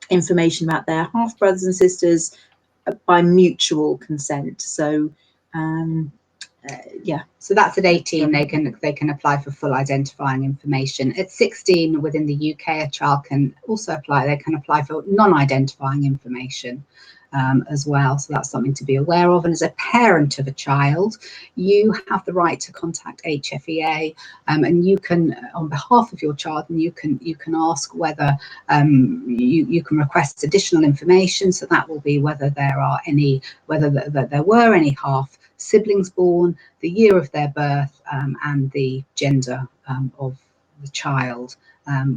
information about their half brothers and sisters by mutual consent. So so that's at 18 they can apply for full identifying information. At 16 within the UK, a child can also apply. They can apply for non-identifying information as well. So that's something to be aware of. And as a parent of a child, you have the right to contact HFEA, and you can, on behalf of your child, and you can ask whether you can request additional information. So that will be whether there were any half siblings born, the year of their birth, and the gender of the child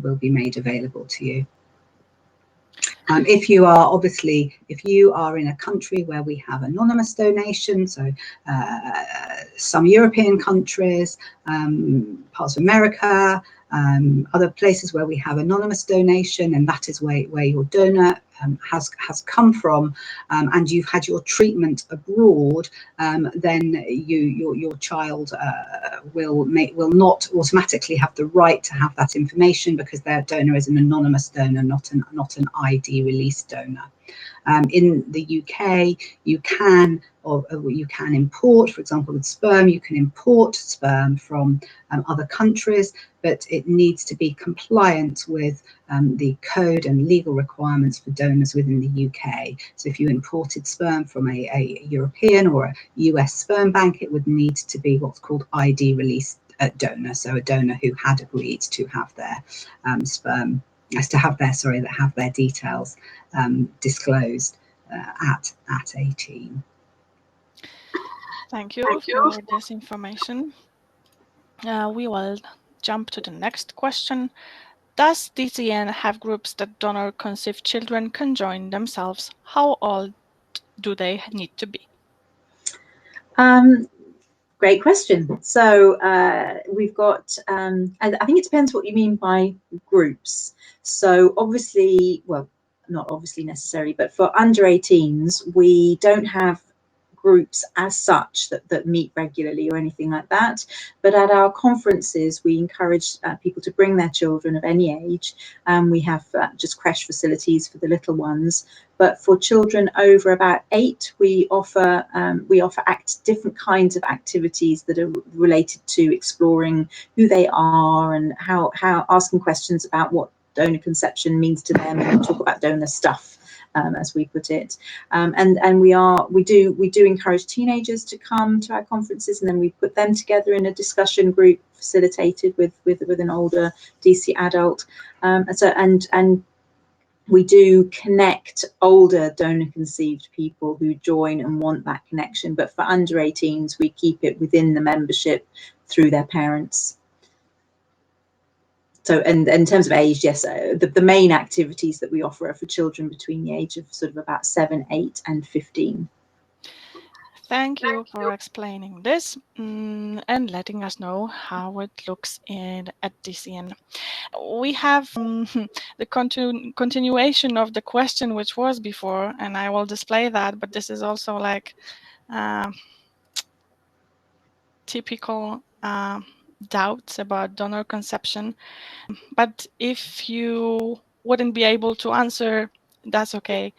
will be made available to you. If you are in a country where we have anonymous donation, so some European countries, parts of America, other places where we have anonymous donation, and that is where your donor has come from, and you've had your treatment abroad, then your child will not automatically have the right to have that information, because their donor is an anonymous donor, not an ID released donor. In the UK, you can import, for example, with sperm, you can import sperm from other countries, but it needs to be compliant with the code and legal requirements for donors within the UK. So if you imported sperm from a European or a US sperm bank, it would need to be what's called ID released donor, so a donor who had agreed to have their sperm, have their details disclosed at 18. Thank you for this information. We will jump to the next question. Does DCN have groups that donor-conceived children can join themselves? How old do they need to be? Great question. So we've got, I think it depends what you mean by groups. So obviously, well, not obviously necessarily, but for under 18s, we don't have groups as such that meet regularly or anything like that. But at our conferences, we encourage people to bring their children of any age. We have just creche facilities for the little ones. But for children over about 8, we offer different kinds of activities that are related to exploring who they are and how asking questions about what donor conception means to them, and talk about donor stuff, as we put it. And we do encourage teenagers to come to our conferences, and then we put them together in a discussion group facilitated with an older DC adult. And we do connect older donor-conceived people who join and want that connection. But for under 18s, we keep it within the membership through their parents. So, and in terms of age, yes, the main activities that we offer are for children between the age of sort of about 7, 8 and 15. Thank you for explaining this and letting us know how it looks at DCN. We have the continuation of the question which was before, and I will display that, but this is also like typical doubts about donor conception. But if you wouldn't be able to answer, that's okay.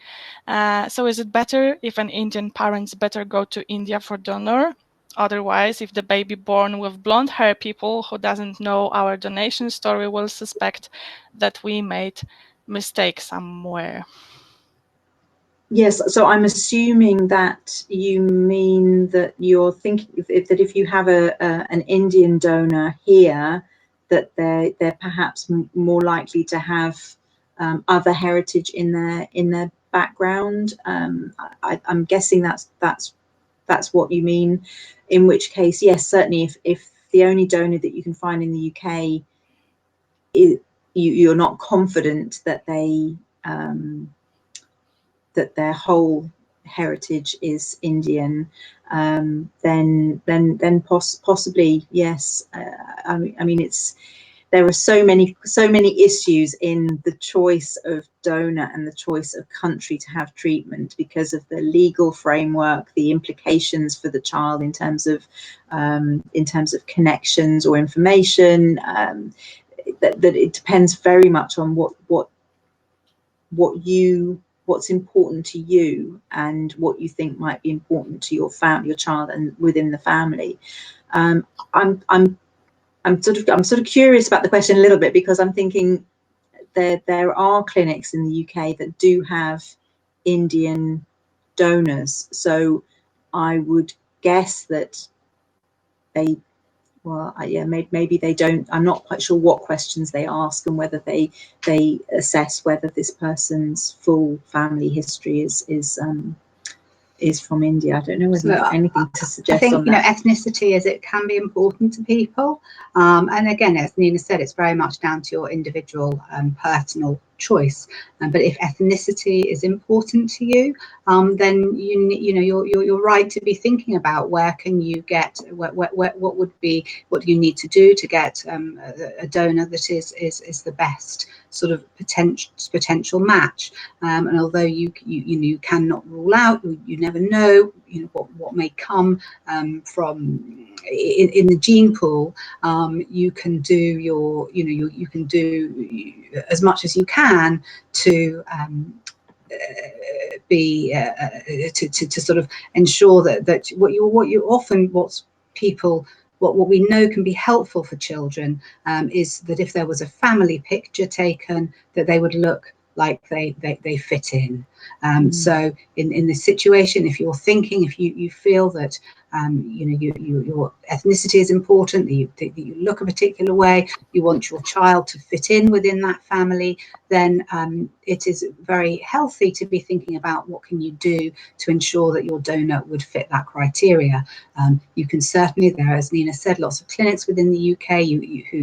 So is it better if an Indian parents better go to India for donor? Otherwise, if the baby born with blonde hair, people who doesn't know our donation story will suspect that we made mistake somewhere. Yes, so I'm assuming that you mean that you're thinking that if you have an Indian donor here, that they're perhaps more likely to have other heritage in their background. I'm guessing that's what you mean. In which case, yes, certainly, if the only donor that you can find in the UK you're not confident that that their whole heritage is Indian, then possibly yes. I mean, there are so many issues in the choice of donor and the choice of country to have treatment because of the legal framework, the implications for the child in terms of connections or information. That it depends very much on what's important to you and what you think might be important to your child and within the family. I'm sort of curious about the question a little bit, because I'm thinking there are clinics in the UK that do have Indian donors, so I would guess that they, well, yeah, maybe they don't. I'm not quite sure what questions they ask and whether they assess whether this person's full family history is from India. I don't know whether you've anything to suggest. I think on that. Ethnicity as it can be important to people, and again, as Nina said, it's very much down to your individual personal choice. But if ethnicity is important to you, then you're right to be thinking about where can you get what do you need to do to get a donor that is the best sort of potential match. And although you cannot rule out, you never know what may come from in the gene pool. You can do you can do as much as you can to be to sort of ensure that what we know can be helpful for children is that if there was a family picture taken, that they would look like they fit in. So in this situation, if you're thinking, if you feel that your ethnicity is important, that you look a particular way, you want your child to fit in within that family, then it is very healthy to be thinking about what can you do to ensure that your donor would fit that criteria. You can certainly, there, as Nina said, lots of clinics within the UK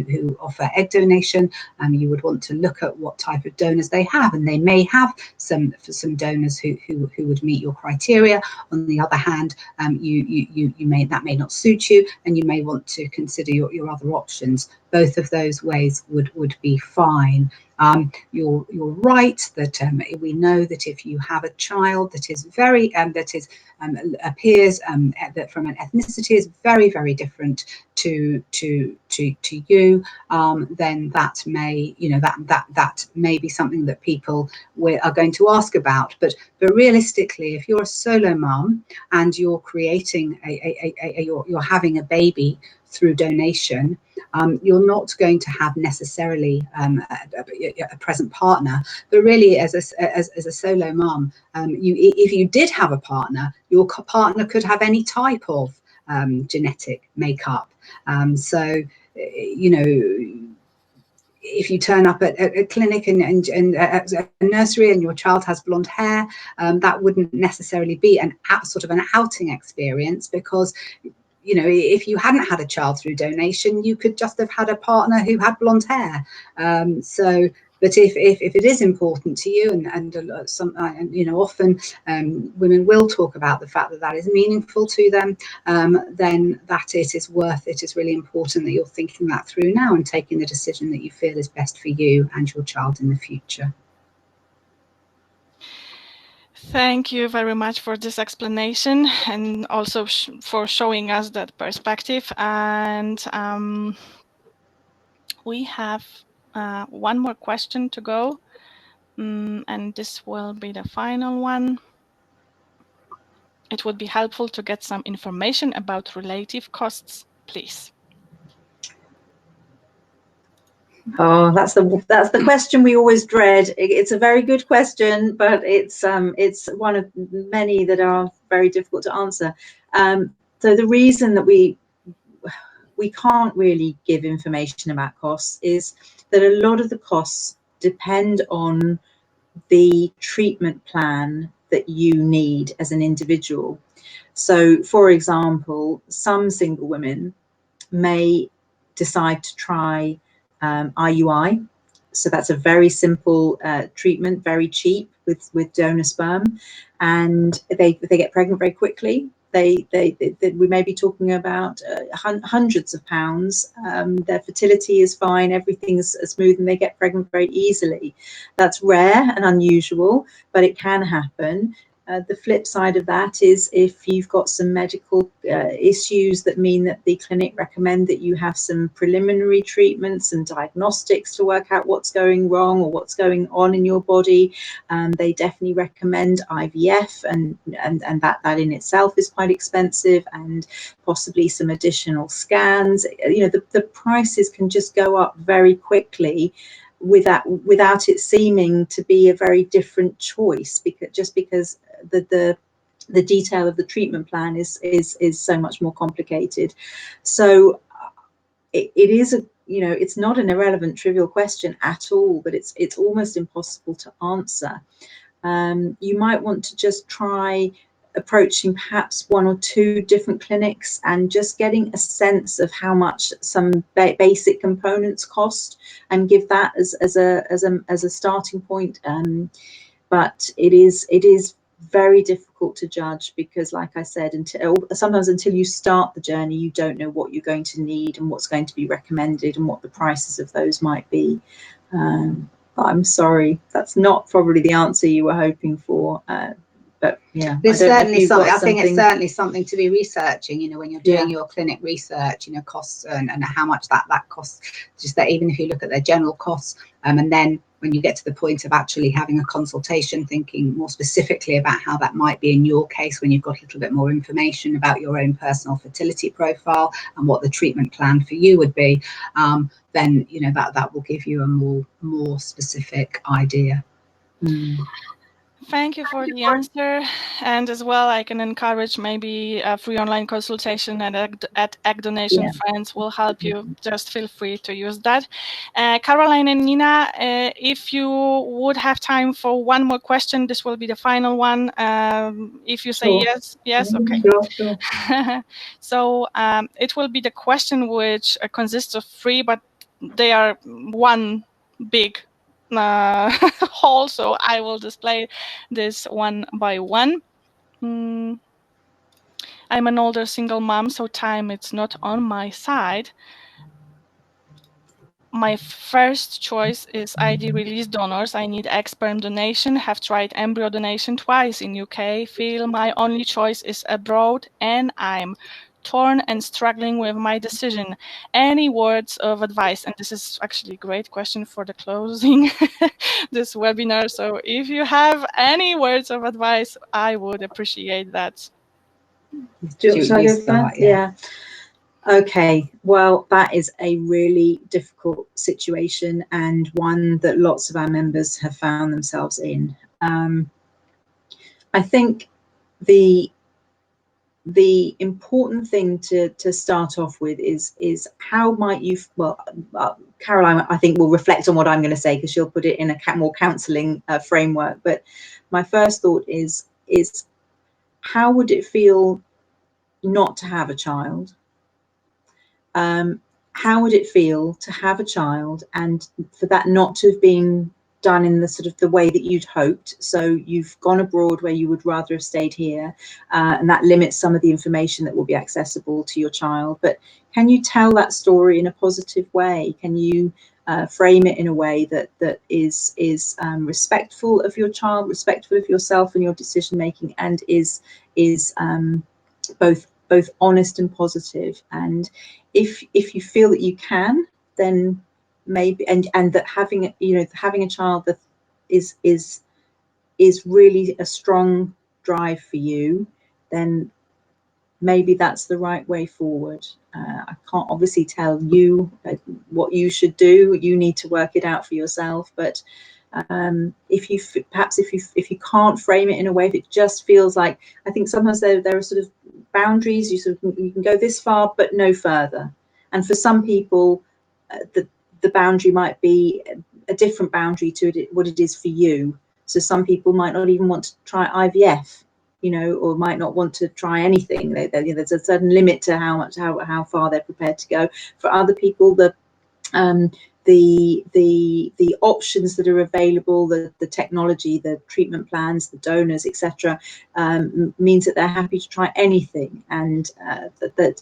who offer egg donation. You would want to look at what type of donors they have, and they may have some donors who would meet your criteria. On the other hand, that may not suit you, and you may want to consider your other options. Both of those ways would be fine. You're right that we know that if you have a child that is very appears that from an ethnicity is very, very different to you, then that may that may be something that people are going to ask about. But realistically, if you're a solo mum and you're creating you're having a baby through donation, you're not going to have necessarily a present partner, but really as a solo mum, if you did have a partner, your partner could have any type of genetic makeup. So if you turn up at a clinic and a nursery and your child has blonde hair, that wouldn't necessarily be sort of an outing experience, because you know, if you hadn't had a child through donation, you could just have had a partner who had blonde hair. But if it is important to you, and you know, often women will talk about the fact that that is meaningful to them, then that it is worth it. It's really important that you're thinking that through now and taking the decision that you feel is best for you and your child in the future. Thank you very much for this explanation, and also for showing us that perspective. And we have one more question to go, and this will be the final one. It would be helpful to get some information about relative costs, please. Oh, that's the question we always dread. It's a very good question, but it's one of many that are very difficult to answer. So the reason that we can't really give information about costs is that a lot of the costs depend on the treatment plan that you need as an individual. So, for example, some single women may decide to try IUI. So that's a very simple treatment, very cheap with donor sperm, and they get pregnant very quickly. We may be talking about hundreds of pounds. Their fertility is fine, everything's smooth, and they get pregnant very easily. That's rare and unusual, but it can happen. The flip side of that is if you've got some medical issues that mean that the clinic recommend that you have some preliminary treatments and diagnostics to work out what's going wrong or what's going on in your body, they definitely recommend IVF, and that in itself is quite expensive, and possibly some additional scans. You know, the prices can just go up very quickly without it seeming to be a very different choice, because the detail of the treatment plan is so much more complicated. So it is it's not an irrelevant, trivial question at all, but it's almost impossible to answer. You might want to just try approaching perhaps one or two different clinics and just getting a sense of how much some basic components cost, and give that as a starting point. But it is very difficult to judge, because, like I said, sometimes until you start the journey, you don't know what you're going to need and what's going to be recommended and what the prices of those might be. But I'm sorry, that's not probably the answer you were hoping for. But yeah, there's certainly something. I think it's certainly something to be researching. You know, when you're doing your clinic research, you know, costs and how much that costs. Just that, even if you look at their general costs, and then when you get to the point of actually having a consultation, thinking more specifically about how that might be in your case, when you've got a little bit more information about your own personal fertility profile and what the treatment plan for you would be, then you know that will give you a more specific idea. Thank you for the answer, and as well, I can encourage maybe a free online consultation at Egg Donation Friends will help you. Just feel free to use that. Caroline and Nina, if you would have time for one more question, this will be the final one. If you say yes, okay. Sure. So it will be the question which consists of three, but they are one big whole, so I will display this one by one. I'm an older single mom, so time is not on my side. My first choice is ID release donors. I need egg sperm donation, have tried embryo donation twice in UK, feel my only choice is abroad, and I'm torn and struggling with my decision. Any words of advice? And this is actually a great question for the closing this webinar. So if you have any words of advice, I would appreciate that. Shall I go first? Yeah. Okay, well, that is a really difficult situation, and one that lots of our members have found themselves in. I think the important thing to start off with is how might you, Caroline, I think, will reflect on what I'm going to say, because she'll put it in a more counselling framework. But my first thought is how would it feel not to have a child, how would it feel to have a child and for that not to have been done in the sort of the way that you'd hoped? So you've gone abroad where you would rather have stayed here, and that limits some of the information that will be accessible to your child. But can you tell that story in a positive way? Can you frame it in a way that is respectful of your child, respectful of yourself and your decision making, and is both honest and positive? And if you feel that you can, then maybe, and that having a child that is really a strong drive for you, then maybe that's the right way forward. I can't obviously tell you what you should do. You need to work it out for yourself. But if you can't frame it in a way, if it just feels like, I think sometimes there are sort of boundaries. You can go this far, but no further. And for some people, the boundary might be a different boundary to what it is for you. So some people might not even want to try IVF, or might not want to try anything. There's a certain limit to how far they're prepared to go. For other people, the options that are available, the technology, the treatment plans, the donors, etc., means that they're happy to try anything, and that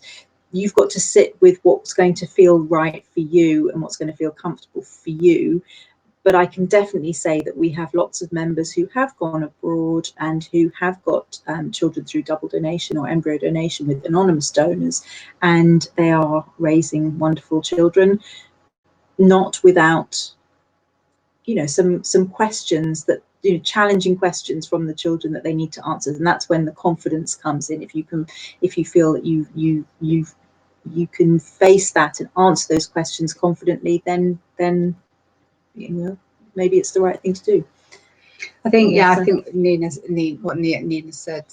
you've got to sit with what's going to feel right for you and what's going to feel comfortable for you. But I can definitely say that we have lots of members who have gone abroad and who have got children through double donation or embryo donation with anonymous donors, and they are raising wonderful children, not without, some questions that, challenging questions from the children that they need to answer. And that's when the confidence comes in. If you feel that you can face that and answer those questions confidently, then maybe it's the right thing to do. I think, I think what Nina said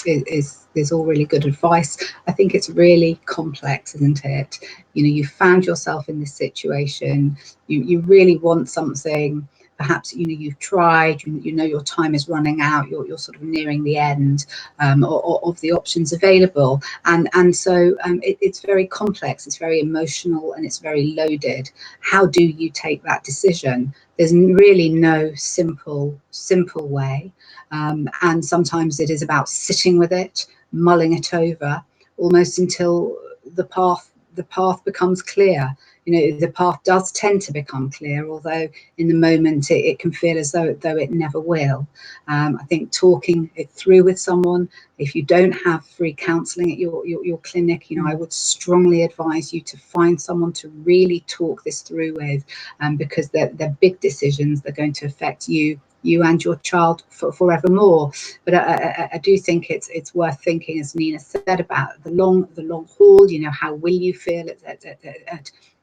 is all really good advice. I think it's really complex, isn't it? You found yourself in this situation. You really want something. Perhaps you've tried. Your time is running out. You're sort of nearing the end of the options available, and so it's very complex. It's very emotional and it's very loaded. How do you take that decision? There's really no simple way, and sometimes it is about sitting with it, mulling it over, almost until the path becomes clear. The path does tend to become clear, although in the moment it can feel as though it never will. I think talking it through with someone, if you don't have free counselling at your clinic, I would strongly advise you to find someone to really talk this through with, because they're big decisions. They're going to affect you and your child forevermore. But I do think it's worth thinking, as Nina said, about the long haul. How will you feel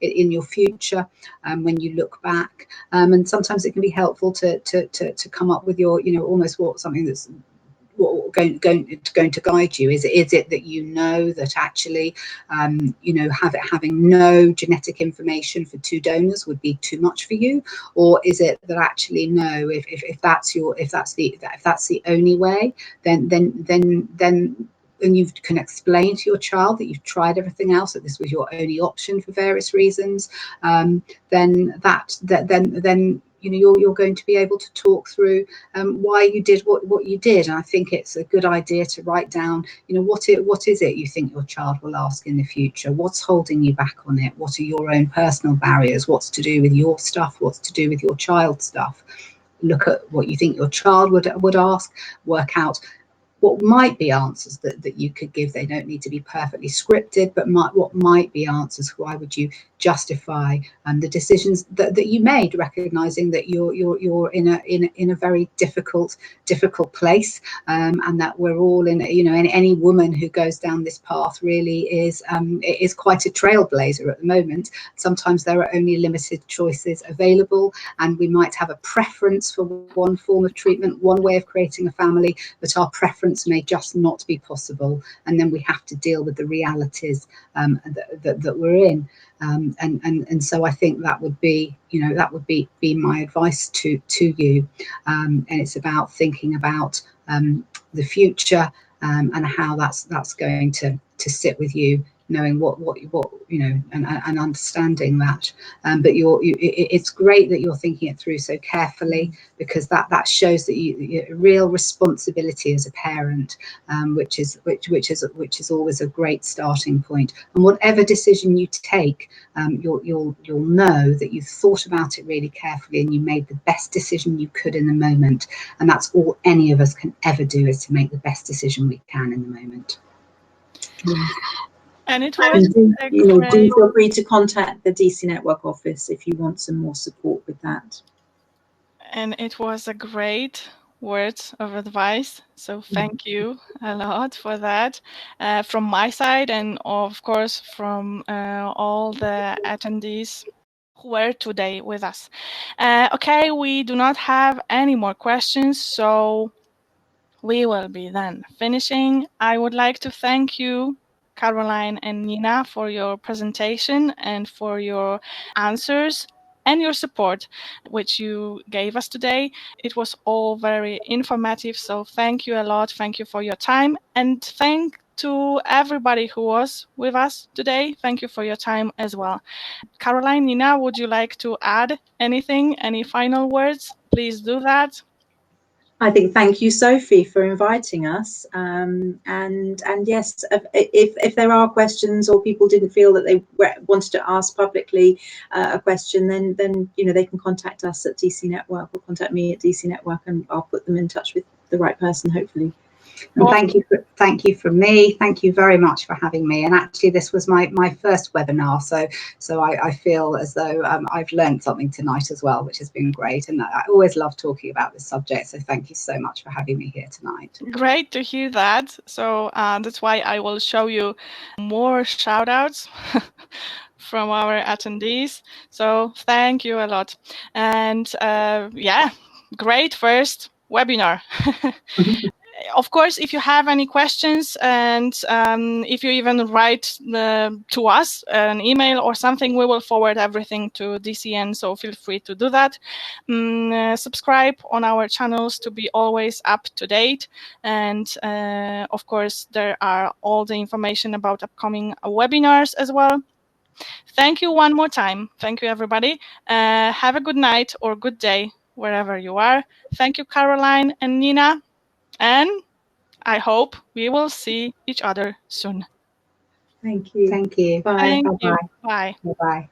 in your future when you look back? And sometimes it can be helpful to come up with your, almost something that's going to guide you. Is it that that actually having no genetic information for 2 donors would be too much for you, or is it that actually no, if that's the only way, then you can explain to your child that you've tried everything else, that this was your only option for various reasons, then you're going to be able to talk through why you did what you did. And I think it's a good idea to write down, what is it you think your child will ask in the future? What's holding you back on it? What are your own personal barriers? What's to do with your stuff? What's to do with your child's stuff? Look at what you think your child would ask, work out what might be answers that you could give. They don't need to be perfectly scripted, but what might be answers? Why would you justify the decisions that you made, recognizing that you're in a very difficult place, and that we're all in, and any woman who goes down this path really is quite a trailblazer at the moment. Sometimes there are only limited choices available, and we might have a preference for one form of treatment, one way of creating a family, but our preference may just not be possible, and then we have to deal with the realities that we're in. And so I think that would be my advice to you, and it's about thinking about the future, and how that's going to sit with you, knowing what you know, and understanding that. But it's great that you're thinking it through so carefully, because that shows that you real responsibility as a parent, which is always a great starting point. And whatever decision you take, you'll know that you've thought about it really carefully and you made the best decision you could in the moment. And that's all any of us can ever do, is to make the best decision we can in the moment. And it was do feel free to contact the DC Network office if you want some more support with that. And it was a great words of advice. So thank you a lot for that, from my side, and of course from all the attendees who were today with us. Okay, we do not have any more questions, so we will be then finishing. I would like to thank you, Caroline and Nina, for your presentation and for your answers and your support which you gave us today. It was all very informative, so thank you a lot. Thank you for your time, and thank to everybody who was with us today. Thank you for your time as well. Caroline, Nina, would you like to add anything, any final words? Please do that. I think thank you, Sophie, for inviting us. And yes, if there are questions or people didn't feel that they wanted to ask publicly a question, then they can contact us at DC Network or contact me at DC Network, and I'll put them in touch with the right person, hopefully. And thank you from me. Thank you very much for having me. And actually, this was my first webinar, so I feel as though I've learned something tonight as well, which has been great. And I always love talking about this subject. So thank you so much for having me here tonight. Great to hear that. So that's why I will show you more shout outs from our attendees. So thank you a lot. And yeah, great first webinar. Of course, if you have any questions, and if you even write to us an email or something, we will forward everything to DCN, so feel free to do that. Subscribe on our channels to be always up to date. And of course, there are all the information about upcoming webinars as well. Thank you one more time. Thank you, everybody. Have a good night or good day, wherever you are. Thank you, Caroline and Nina. And I hope we will see each other soon. Thank you. Thank you. Bye. Thank you. Bye-bye. Bye. Bye-bye.